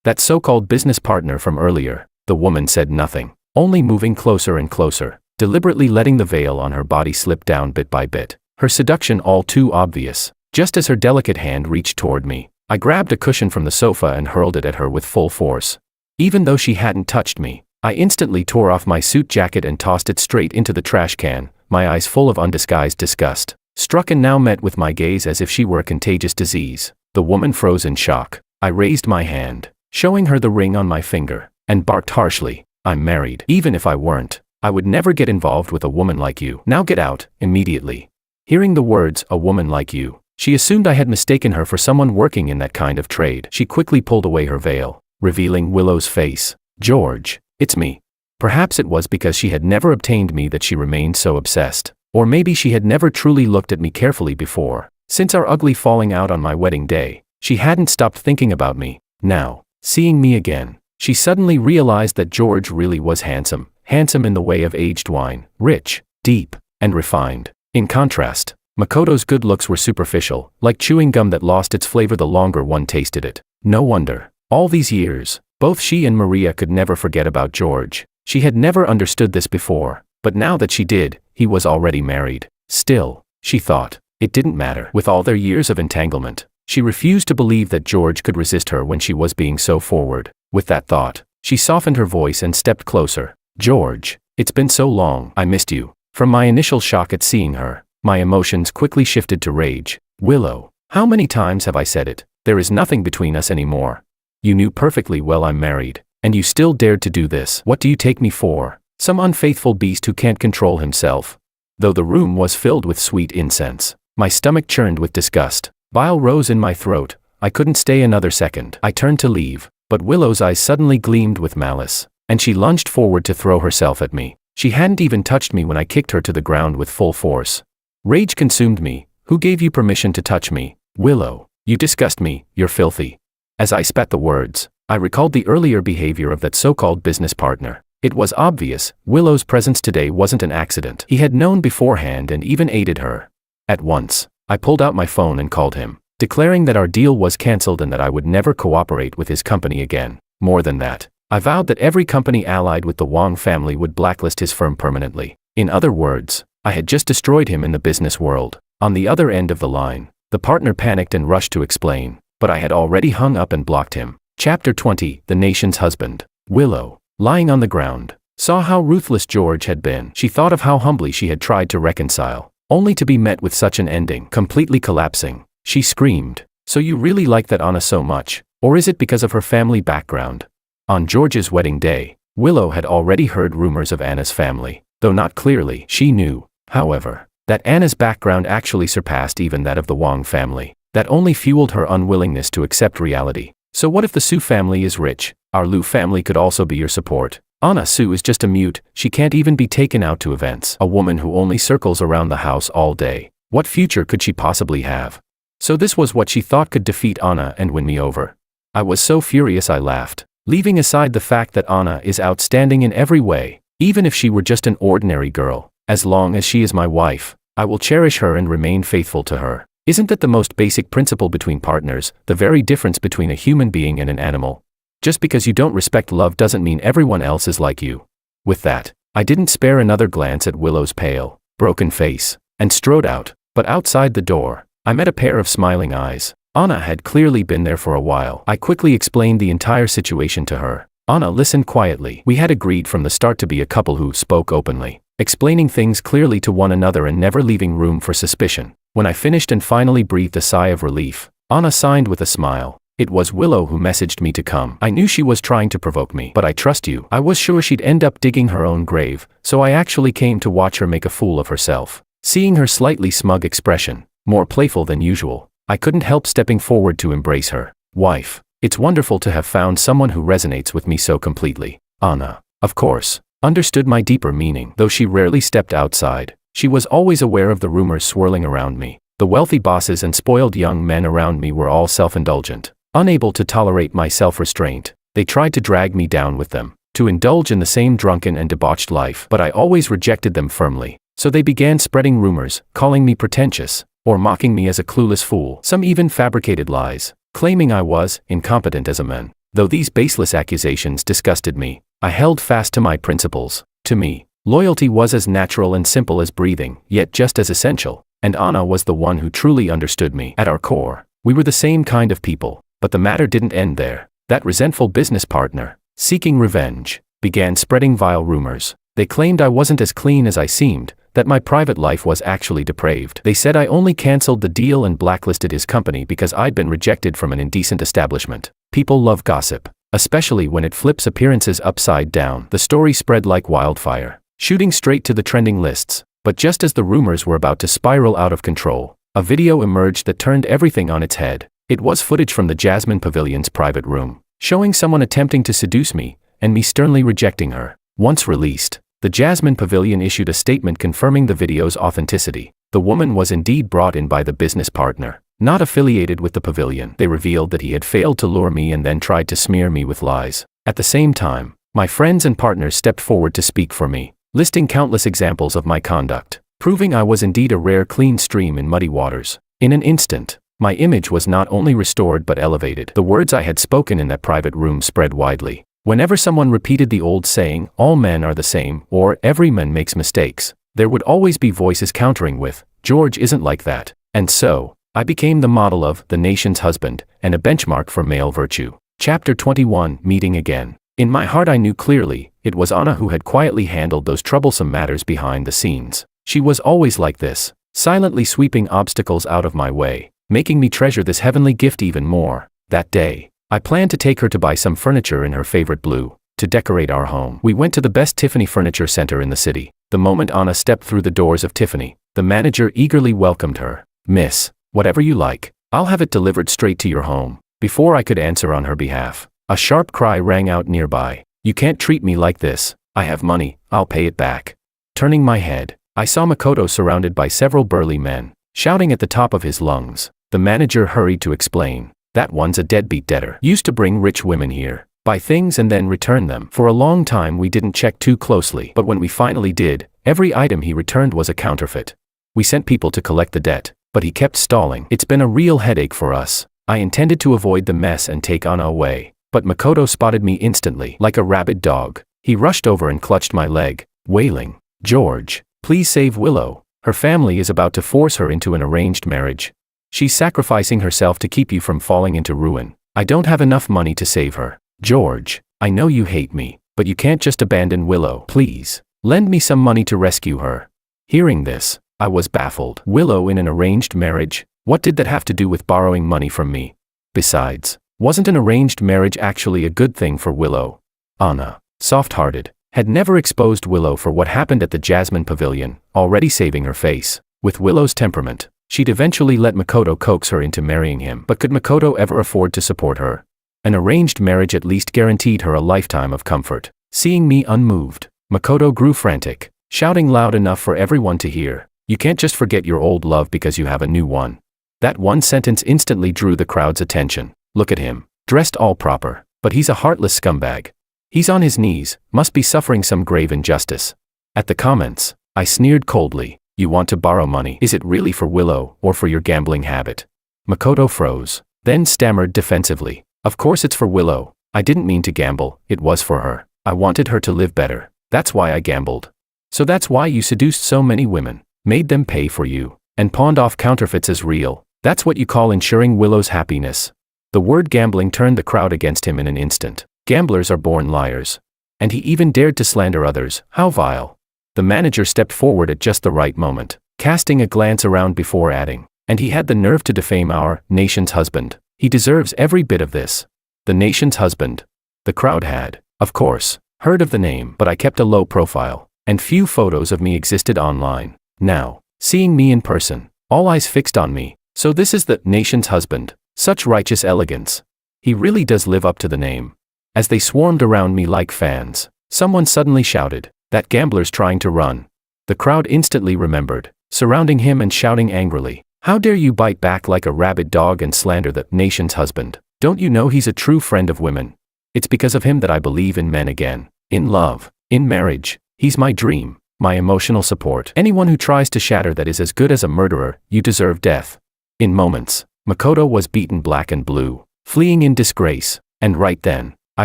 That so-called business partner from earlier. The woman said nothing, only moving closer and closer, deliberately letting the veil on her body slip down bit by bit, her seduction all too obvious. Just as her delicate hand reached toward me, I grabbed a cushion from the sofa and hurled it at her with full force. Even though she hadn't touched me, I instantly tore off my suit jacket and tossed it straight into the trash can, my eyes full of undisguised disgust. Struck and now met with my gaze as if she were a contagious disease. The woman froze in shock. I raised my hand, showing her the ring on my finger, and barked harshly, "I'm married. Even if I weren't, I would never get involved with a woman like you. Now get out, immediately." Hearing the words, "a woman like you," she assumed I had mistaken her for someone working in that kind of trade. She quickly pulled away her veil, revealing Willow's face. "George, it's me." Perhaps it was because she had never obtained me that she remained so obsessed. Or maybe she had never truly looked at me carefully before. Since our ugly falling out on my wedding day, she hadn't stopped thinking about me. Now, seeing me again, she suddenly realized that George really was handsome. Handsome in the way of aged wine, rich, deep, and refined. In contrast, Makoto's good looks were superficial, like chewing gum that lost its flavor the longer one tasted it. No wonder. All these years, both she and Maria could never forget about George. She had never understood this before, but now that she did, he was already married. Still, she thought, it didn't matter. With all their years of entanglement, she refused to believe that George could resist her when she was being so forward. With that thought, she softened her voice and stepped closer. "George, it's been so long. I missed you." From my initial shock at seeing her, my emotions quickly shifted to rage. "Willow, how many times have I said it? There is nothing between us anymore. You knew perfectly well I'm married, and you still dared to do this. What do you take me for? Some unfaithful beast who can't control himself?" Though the room was filled with sweet incense, my stomach churned with disgust. Bile rose in my throat. I couldn't stay another second. I turned to leave, but Willow's eyes suddenly gleamed with malice, and she lunged forward to throw herself at me. She hadn't even touched me when I kicked her to the ground with full force. Rage consumed me. "Who gave you permission to touch me? Willow, you disgust me, you're filthy." As I spat the words, I recalled the earlier behavior of that so-called business partner. It was obvious, Willow's presence today wasn't an accident. He had known beforehand and even aided her. At once, I pulled out my phone and called him, declaring that our deal was cancelled and that I would never cooperate with his company again. More than that, I vowed that every company allied with the Wang family would blacklist his firm permanently. In other words, I had just destroyed him in the business world. On the other end of the line, the partner panicked and rushed to explain, but I had already hung up and blocked him. Chapter 20, The Nation's Husband. Willow, lying on the ground, saw how ruthless George had been. She thought of how humbly she had tried to reconcile, only to be met with such an ending. Completely collapsing, she screamed, "So you really like that Anna so much, or is it because of her family background?" On George's wedding day, Willow had already heard rumors of Anna's family, though not clearly. She knew, however, that Anna's background actually surpassed even that of the Wang family. That only fueled her unwillingness to accept reality. So what if the Su family is rich? Our Lu family could also be your support. Anna Su is just a mute, she can't even be taken out to events. A woman who only circles around the house all day. What future could she possibly have? So this was what she thought could defeat Anna and win me over. I was so furious I laughed, leaving aside the fact that Anna is outstanding in every way. Even if she were just an ordinary girl, as long as she is my wife, I will cherish her and remain faithful to her. Isn't that the most basic principle between partners, the very difference between a human being and an animal? Just because you don't respect love doesn't mean everyone else is like you. With that, I didn't spare another glance at Willow's pale, broken face, and strode out. But outside the door, I met a pair of smiling eyes. Anna had clearly been there for a while. I quickly explained the entire situation to her. Anna listened quietly. We had agreed from the start to be a couple who spoke openly, explaining things clearly to one another and never leaving room for suspicion. When I finished and finally breathed a sigh of relief, Anna signed with a smile. It was Willow who messaged me to come. I knew she was trying to provoke me, but I trust you. I was sure she'd end up digging her own grave, so I actually came to watch her make a fool of herself. Seeing her slightly smug expression, more playful than usual, I couldn't help stepping forward to embrace her. Wife, it's wonderful to have found someone who resonates with me so completely. Anna, of course, understood my deeper meaning. Though she rarely stepped outside, she was always aware of the rumors swirling around me. The wealthy bosses and spoiled young men around me were all self-indulgent. Unable to tolerate my self-restraint, they tried to drag me down with them, to indulge in the same drunken and debauched life. But I always rejected them firmly. So they began spreading rumors, calling me pretentious, or mocking me as a clueless fool. Some even fabricated lies, claiming I was incompetent as a man. Though these baseless accusations disgusted me, I held fast to my principles. To me, loyalty was as natural and simple as breathing, yet just as essential. And Anna was the one who truly understood me. At our core, we were the same kind of people. But the matter didn't end there. That resentful business partner, seeking revenge, began spreading vile rumors. They claimed I wasn't as clean as I seemed, that my private life was actually depraved. They said I only cancelled the deal and blacklisted his company because I'd been rejected from an indecent establishment. People love gossip, especially when it flips appearances upside down. The story spread like wildfire, shooting straight to the trending lists. But just as the rumors were about to spiral out of control, a video emerged that turned everything on its head. It was footage from the Jasmine Pavilion's private room, showing someone attempting to seduce me, and me sternly rejecting her. Once released, the Jasmine Pavilion issued a statement confirming the video's authenticity. The woman was indeed brought in by the business partner, not affiliated with the pavilion. They revealed that he had failed to lure me and then tried to smear me with lies. At the same time, my friends and partners stepped forward to speak for me, listing countless examples of my conduct, proving I was indeed a rare clean stream in muddy waters. In an instant, my image was not only restored but elevated. The words I had spoken in that private room spread widely. Whenever someone repeated the old saying, all men are the same, or every man makes mistakes, there would always be voices countering with, George isn't like that. And so, I became the model of the nation's husband, and a benchmark for male virtue. Chapter 21, Meeting Again. In my heart I knew clearly, it was Anna who had quietly handled those troublesome matters behind the scenes. She was always like this, silently sweeping obstacles out of my way, making me treasure this heavenly gift even more. That day, I planned to take her to buy some furniture in her favorite blue, to decorate our home. We went to the best Tiffany furniture center in the city. The moment Anna stepped through the doors of Tiffany, the manager eagerly welcomed her. Miss, whatever you like, I'll have it delivered straight to your home. Before I could answer on her behalf, a sharp cry rang out nearby. You can't treat me like this. I have money, I'll pay it back. Turning my head, I saw Makoto surrounded by several burly men, shouting at the top of his lungs. The manager hurried to explain. That one's a deadbeat debtor. Used to bring rich women here, buy things and then return them. For a long time we didn't check too closely, but when we finally did, every item he returned was a counterfeit. We sent people to collect the debt, but he kept stalling. It's been a real headache for us. I intended to avoid the mess and take Anna away, but Makoto spotted me instantly, like a rabid dog. He rushed over and clutched my leg, wailing, "George, please save Willow. Her family is about to force her into an arranged marriage. She's sacrificing herself to keep you from falling into ruin. I don't have enough money to save her. George, I know you hate me, but you can't just abandon Willow. Please, lend me some money to rescue her." Hearing this, I was baffled. Willow in an arranged marriage? What did that have to do with borrowing money from me? Besides, wasn't an arranged marriage actually a good thing for Willow? Anna, soft-hearted, had never exposed Willow for what happened at the Jasmine Pavilion, already saving her face. With Willow's temperament, she'd eventually let Makoto coax her into marrying him. But could Makoto ever afford to support her? An arranged marriage at least guaranteed her a lifetime of comfort. Seeing me unmoved, Makoto grew frantic, shouting loud enough for everyone to hear, "You can't just forget your old love because you have a new one." That one sentence instantly drew the crowd's attention. Look at him, dressed all proper, but he's a heartless scumbag. He's on his knees, must be suffering some grave injustice. At the comments, I sneered coldly, "You want to borrow money? Is it really for Willow, or for your gambling habit?" Makoto froze, then stammered defensively, "Of course it's for Willow. I didn't mean to gamble, it was for her. I wanted her to live better. That's why I gambled." "So that's why you seduced so many women, made them pay for you, and pawned off counterfeits as real. That's what you call ensuring Willow's happiness." The word gambling turned the crowd against him in an instant. Gamblers are born liars. And he even dared to slander others. How vile. The manager stepped forward at just the right moment, casting a glance around before adding, "And he had the nerve to defame our nation's husband. He deserves every bit of this." The nation's husband. The crowd had, of course, heard of the name, but I kept a low profile, and few photos of me existed online. Now, seeing me in person, all eyes fixed on me. So this is the nation's husband. Such righteous elegance. He really does live up to the name. As they swarmed around me like fans, someone suddenly shouted, "That gambler's trying to run." The crowd instantly remembered, surrounding him and shouting angrily, "How dare you bite back like a rabid dog and slander the nation's husband? Don't you know he's a true friend of women? It's because of him that I believe in men again, in love, in marriage. He's my dream, my emotional support. Anyone who tries to shatter that is as good as a murderer. You deserve death." In moments, Makoto was beaten black and blue, fleeing in disgrace, and right then, I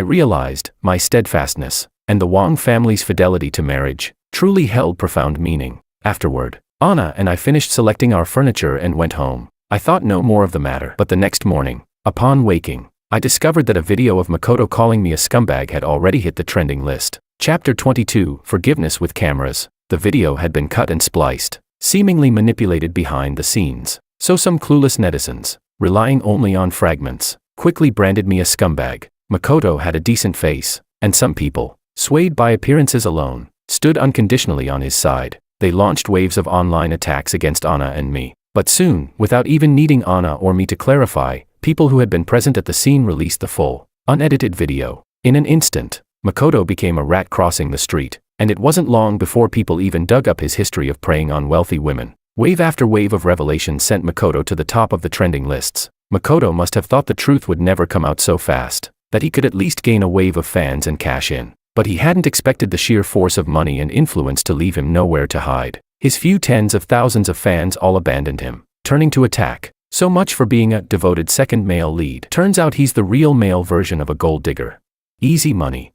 realized my steadfastness, and the Wang family's fidelity to marriage, truly held profound meaning. Afterward, Anna and I finished selecting our furniture and went home. I thought no more of the matter, but the next morning, upon waking, I discovered that a video of Makoto calling me a scumbag had already hit the trending list. Chapter 22, Forgiveness with Cameras. The video had been cut and spliced, seemingly manipulated behind the scenes. So some clueless netizens, relying only on fragments, quickly branded me a scumbag. Makoto had a decent face, and some people, swayed by appearances alone, stood unconditionally on his side. They launched waves of online attacks against Anna and me. But soon, without even needing Anna or me to clarify, people who had been present at the scene released the full, unedited video. In an instant, Makoto became a rat crossing the street, and it wasn't long before people even dug up his history of preying on wealthy women. Wave after wave of revelations sent Makoto to the top of the trending lists. Makoto must have thought the truth would never come out so fast, that he could at least gain a wave of fans and cash in. But he hadn't expected the sheer force of money and influence to leave him nowhere to hide. His few tens of thousands of fans all abandoned him, turning to attack. So much for being a devoted second male lead. Turns out he's the real male version of a gold digger. Easy money.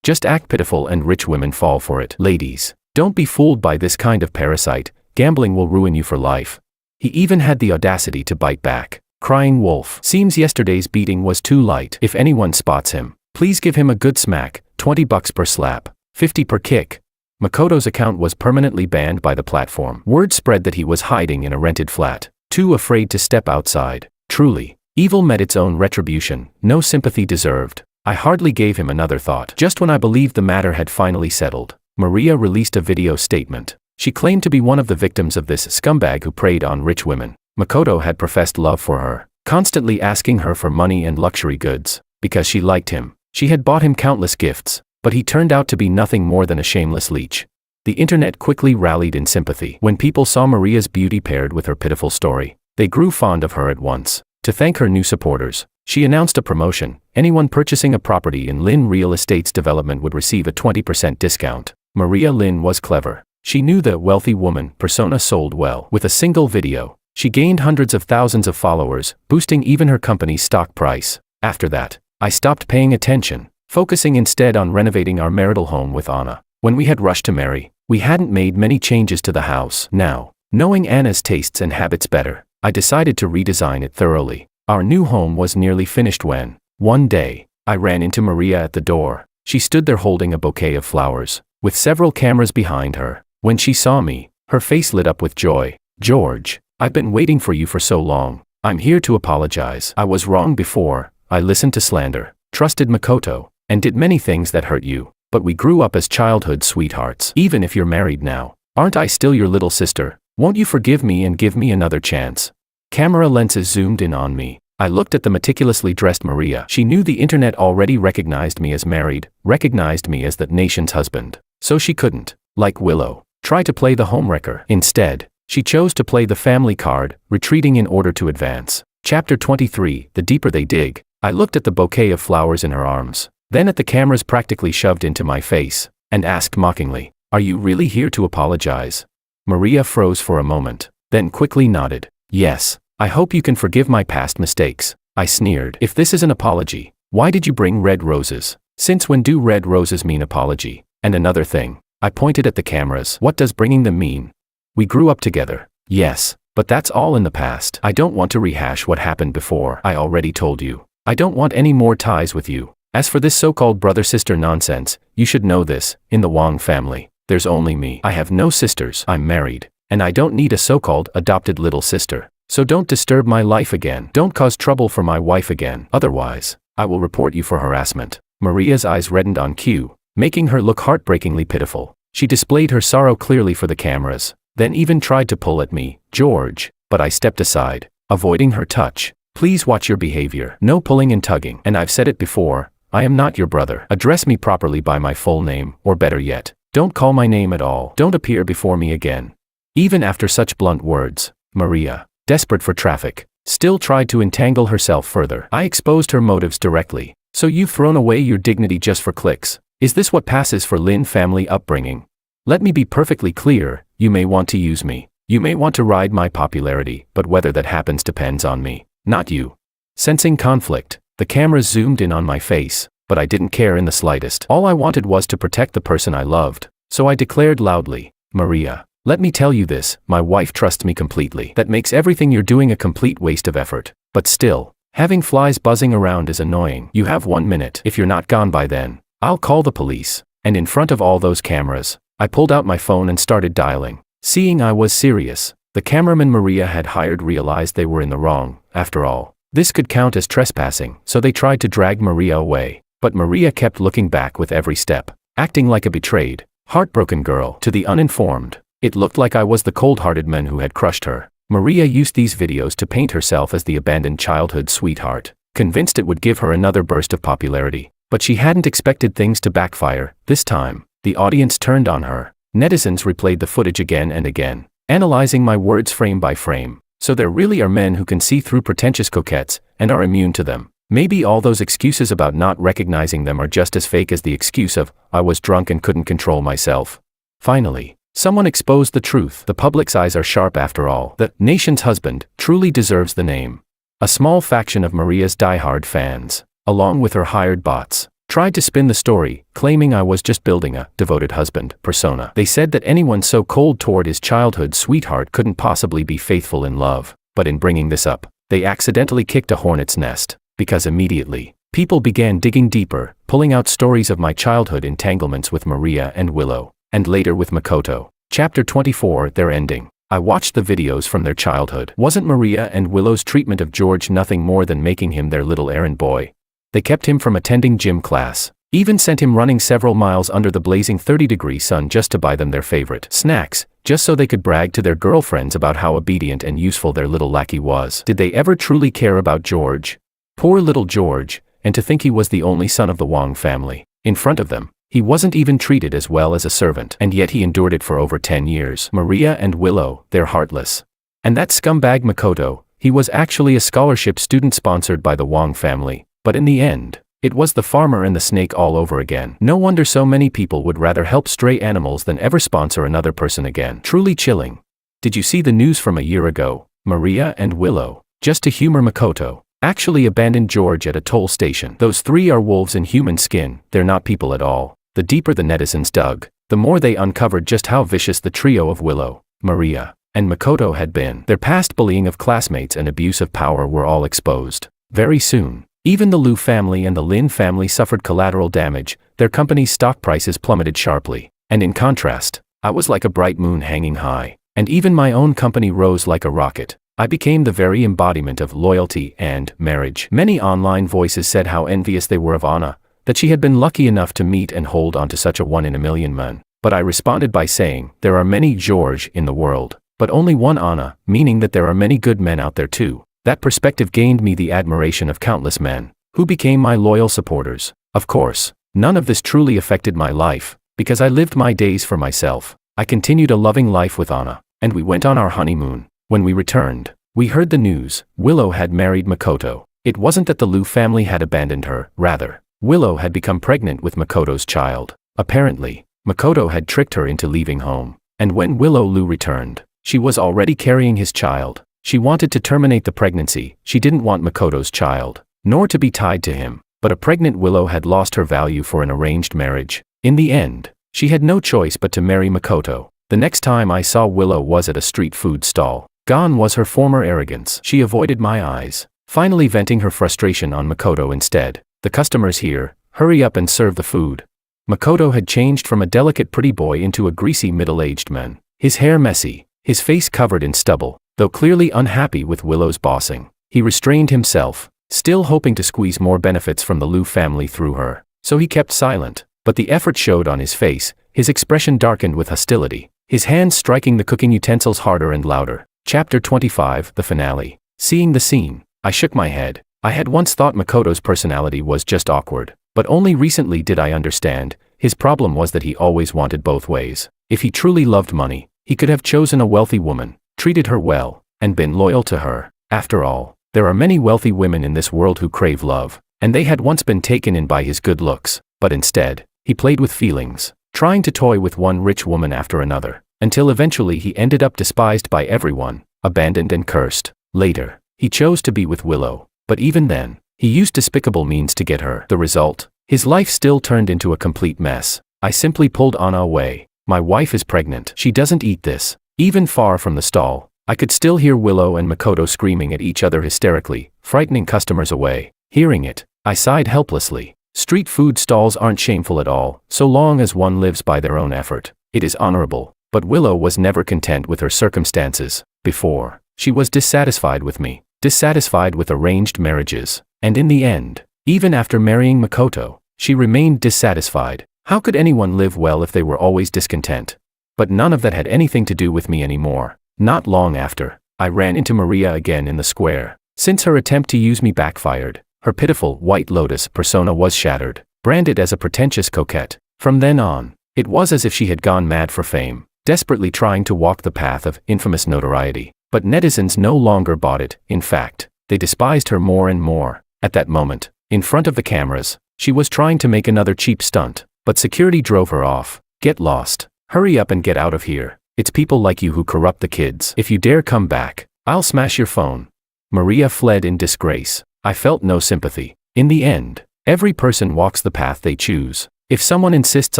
Just act pitiful and rich women fall for it. Ladies, don't be fooled by this kind of parasite. Gambling will ruin you for life. He even had the audacity to bite back. Crying wolf. Seems yesterday's beating was too light. If anyone spots him, please give him a good smack. $20 per slap, 50 per kick. Makoto's account was permanently banned by the platform. Word spread that he was hiding in a rented flat, too afraid to step outside. Truly, evil met its own retribution. No sympathy deserved. I hardly gave him another thought. Just when I believed the matter had finally settled, Maria released a video statement. She claimed to be one of the victims of this scumbag who preyed on rich women. Makoto had professed love for her, constantly asking her for money and luxury goods. Because she liked him, she had bought him countless gifts, but he turned out to be nothing more than a shameless leech. The internet quickly rallied in sympathy. When people saw Maria's beauty paired with her pitiful story, they grew fond of her at once. To thank her new supporters, she announced a promotion. Anyone purchasing a property in Lin Real Estate's development would receive a 20% discount. Maria Lin was clever. She knew the wealthy woman persona sold well. With a single video, she gained hundreds of thousands of followers, boosting even her company's stock price. After that, I stopped paying attention, focusing instead on renovating our marital home with Anna. When we had rushed to marry, we hadn't made many changes to the house. Now, knowing Anna's tastes and habits better, I decided to redesign it thoroughly. Our new home was nearly finished when, one day, I ran into Maria at the door. She stood there holding a bouquet of flowers, with several cameras behind her. When she saw me, her face lit up with joy. "George, I've been waiting for you for so long. I'm here to apologize. I was wrong before. I listened to slander, trusted Makoto, and did many things that hurt you. But we grew up as childhood sweethearts. Even if you're married now, aren't I still your little sister? Won't you forgive me and give me another chance?" Camera lenses zoomed in on me. I looked at the meticulously dressed Maria. She knew the internet already recognized me as married, recognized me as the nation's husband. So she couldn't, like Willow, try to play the homewrecker. Instead, she chose to play the family card, retreating in order to advance. Chapter 23, The Deeper They Dig. I looked at the bouquet of flowers in her arms, then at the cameras practically shoved into my face, and asked mockingly, "Are you really here to apologize?" Maria froze for a moment, then quickly nodded. "Yes. I hope you can forgive my past mistakes." I sneered. "If this is an apology, why did you bring red roses? Since when do red roses mean apology? And another thing." I pointed at the cameras. "What does bringing them mean? We grew up together." "Yes, but that's all in the past. I don't want to rehash what happened before. I already told you. I don't want any more ties with you. As for this so-called brother-sister nonsense, you should know this. In the Wang family, there's only me. I have no sisters. I'm married, and I don't need a so-called adopted little sister. So don't disturb my life again. Don't cause trouble for my wife again. Otherwise, I will report you for harassment." Maria's eyes reddened on cue, making her look heartbreakingly pitiful. She displayed her sorrow clearly for the cameras, then even tried to pull at me. "George," but I stepped aside, avoiding her touch. "Please watch your behavior. No pulling and tugging. And I've said it before, I am not your brother. Address me properly by my full name, or better yet, don't call my name at all. Don't appear before me again." Even after such blunt words, Maria, desperate for traffic, still tried to entangle herself further. I exposed her motives directly. "So you've thrown away your dignity just for clicks? Is this what passes for Lin family upbringing? Let me be perfectly clear, you may want to use me. You may want to ride my popularity, but whether that happens depends on me, not you." Sensing conflict, the cameras zoomed in on my face, but I didn't care in the slightest. All I wanted was to protect the person I loved, so I declared loudly, "Maria, let me tell you this, my wife trusts me completely. That makes everything you're doing a complete waste of effort. But still, having flies buzzing around is annoying. You have 1 minute. If you're not gone by then, I'll call the police." And in front of all those cameras, I pulled out my phone and started dialing. Seeing I was serious, the cameraman Maria had hired realized they were in the wrong. After all, this could count as trespassing, so they tried to drag Maria away. But Maria kept looking back with every step, acting like a betrayed, heartbroken girl. To the uninformed, it looked like I was the cold-hearted man who had crushed her. Maria used these videos to paint herself as the abandoned childhood sweetheart, convinced it would give her another burst of popularity. But she hadn't expected things to backfire. This time, the audience turned on her. Netizens replayed the footage again and again, analyzing my words frame by frame. So there really are men who can see through pretentious coquettes, and are immune to them. Maybe all those excuses about not recognizing them are just as fake as the excuse of, "I was drunk and couldn't control myself." Finally, someone exposed the truth. The public's eyes are sharp after all. The nation's husband truly deserves the name. A small faction of Maria's diehard fans, along with her hired bots, tried to spin the story, claiming I was just building a devoted husband persona. They said that anyone so cold toward his childhood sweetheart couldn't possibly be faithful in love. But in bringing this up, they accidentally kicked a hornet's nest, because immediately, people began digging deeper, pulling out stories of my childhood entanglements with Maria and Willow, and later with Makoto. Chapter 24, Their Ending. I watched the videos from their childhood. Wasn't Maria and Willow's treatment of George nothing more than making him their little errand boy? They kept him from attending gym class, even sent him running several miles under the blazing 30-degree sun just to buy them their favorite snacks, just so they could brag to their girlfriends about how obedient and useful their little lackey was. Did they ever truly care about George? Poor little George, and to think he was the only son of the Wang family. In front of them, he wasn't even treated as well as a servant, and yet he endured it for over 10 years. Maria and Willow, they're heartless. And that scumbag Makoto, He was actually a scholarship student sponsored by the Wang family, but in the end, it was the farmer and the snake all over again. No wonder so many people would rather help stray animals than ever sponsor another person again. Truly chilling. Did you see the news from a year ago? Maria and Willow, just to humor Makoto, actually abandoned George at a toll station. Those three are wolves in human skin, they're not people at all. The deeper the netizens dug, the more they uncovered just how vicious the trio of Willow, Maria, and Makoto had been. Their past bullying of classmates and abuse of power were all exposed. Very soon, even the Liu family and the Lin family suffered collateral damage. Their company's stock prices plummeted sharply. And in contrast, I was like a bright moon hanging high. And even my own company rose like a rocket. I became the very embodiment of loyalty and marriage. Many online voices said how envious they were of Anna, that she had been lucky enough to meet and hold on to such a one-in-a-million man. But I responded by saying, there are many George in the world, but only one Anna, meaning that there are many good men out there too. That perspective gained me the admiration of countless men, who became my loyal supporters. Of course, none of this truly affected my life, because I lived my days for myself. I continued a loving life with Anna, and we went on our honeymoon. When we returned, we heard the news. Willow had married Makoto. It wasn't that the Liu family had abandoned her, rather, Willow had become pregnant with Makoto's child. Apparently, Makoto had tricked her into leaving home, and when Willow Liu returned, she was already carrying his child. She wanted to terminate the pregnancy. She didn't want Makoto's child, nor to be tied to him, but a pregnant Willow had lost her value for an arranged marriage. In the end, she had no choice but to marry Makoto. The next time I saw Willow was at a street food stall. Gone was her former arrogance. She avoided my eyes, finally venting her frustration on Makoto instead. The customer's here, hurry up and serve the food. Makoto had changed from a delicate pretty boy into a greasy middle-aged man, his hair messy, his face covered in stubble. Though clearly unhappy with Willow's bossing, he restrained himself, still hoping to squeeze more benefits from the Liu family through her. So he kept silent, but the effort showed on his face. His expression darkened with hostility, his hands striking the cooking utensils harder and louder. Chapter 25, the finale. Seeing the scene, I shook my head. I had once thought Makoto's personality was just awkward, but only recently did I understand. His problem was that he always wanted both ways. If he truly loved money, he could have chosen a wealthy woman, treated her well, and been loyal to her. After all, there are many wealthy women in this world who crave love, and they had once been taken in by his good looks, but instead, he played with feelings, trying to toy with one rich woman after another, until eventually he ended up despised by everyone, abandoned and cursed. Later, he chose to be with Willow, but even then, he used despicable means to get her. The result, his life still turned into a complete mess. I simply pulled Anna away. My wife is pregnant. She doesn't eat this. Even far from the stall, I could still hear Willow and Makoto screaming at each other hysterically, frightening customers away. Hearing it, I sighed helplessly. Street food stalls aren't shameful at all, so long as one lives by their own effort. It is honorable. But Willow was never content with her circumstances. Before, she was dissatisfied with me, dissatisfied with arranged marriages, and in the end, even after marrying Makoto, she remained dissatisfied. How could anyone live well if they were always discontent? But none of that had anything to do with me anymore. Not long after, I ran into Maria again in the square. Since her attempt to use me backfired, her pitiful White Lotus persona was shattered, branded as a pretentious coquette. From then on, it was as if she had gone mad for fame, desperately trying to walk the path of infamous notoriety. But netizens no longer bought it. In fact, they despised her more and more. At that moment, in front of the cameras, she was trying to make another cheap stunt, but security drove her off. Get lost. Hurry up and get out of here. It's people like you who corrupt the kids. If you dare come back, I'll smash your phone. Maria fled in disgrace. I felt no sympathy. In the end, every person walks the path they choose. If someone insists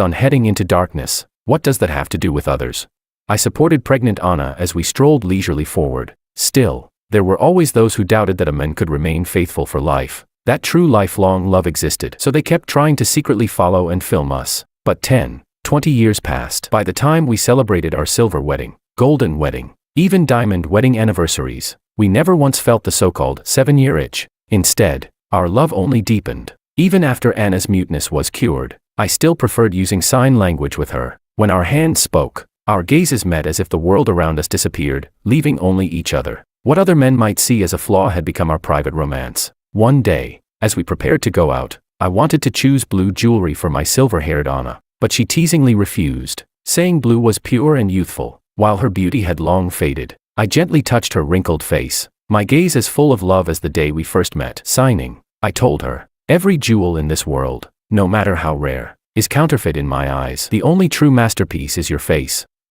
on heading into darkness, what does that have to do with others? I supported pregnant Anna as we strolled leisurely forward. Still, there were always those who doubted that a man could remain faithful for life, that true lifelong love existed. So they kept trying to secretly follow and film us. But 20 years passed. By the time we celebrated our silver wedding, golden wedding, even diamond wedding anniversaries, we never once felt the so-called 7-year itch. Instead, our love only deepened. Even after Anna's muteness was cured, I still preferred using sign language with her. When our hands spoke, our gazes met as if the world around us disappeared, leaving only each other. What other men might see as a flaw had become our private romance. One day, as we prepared to go out, I wanted to choose blue jewelry for my silver-haired Anna, but she teasingly refused, saying blue was pure and youthful, while her beauty had long faded. I gently touched her wrinkled face, my gaze as full of love as the day we first met. Signing, I told her, every jewel in this world, no matter how rare, is counterfeit in my eyes. The only true masterpiece is your face.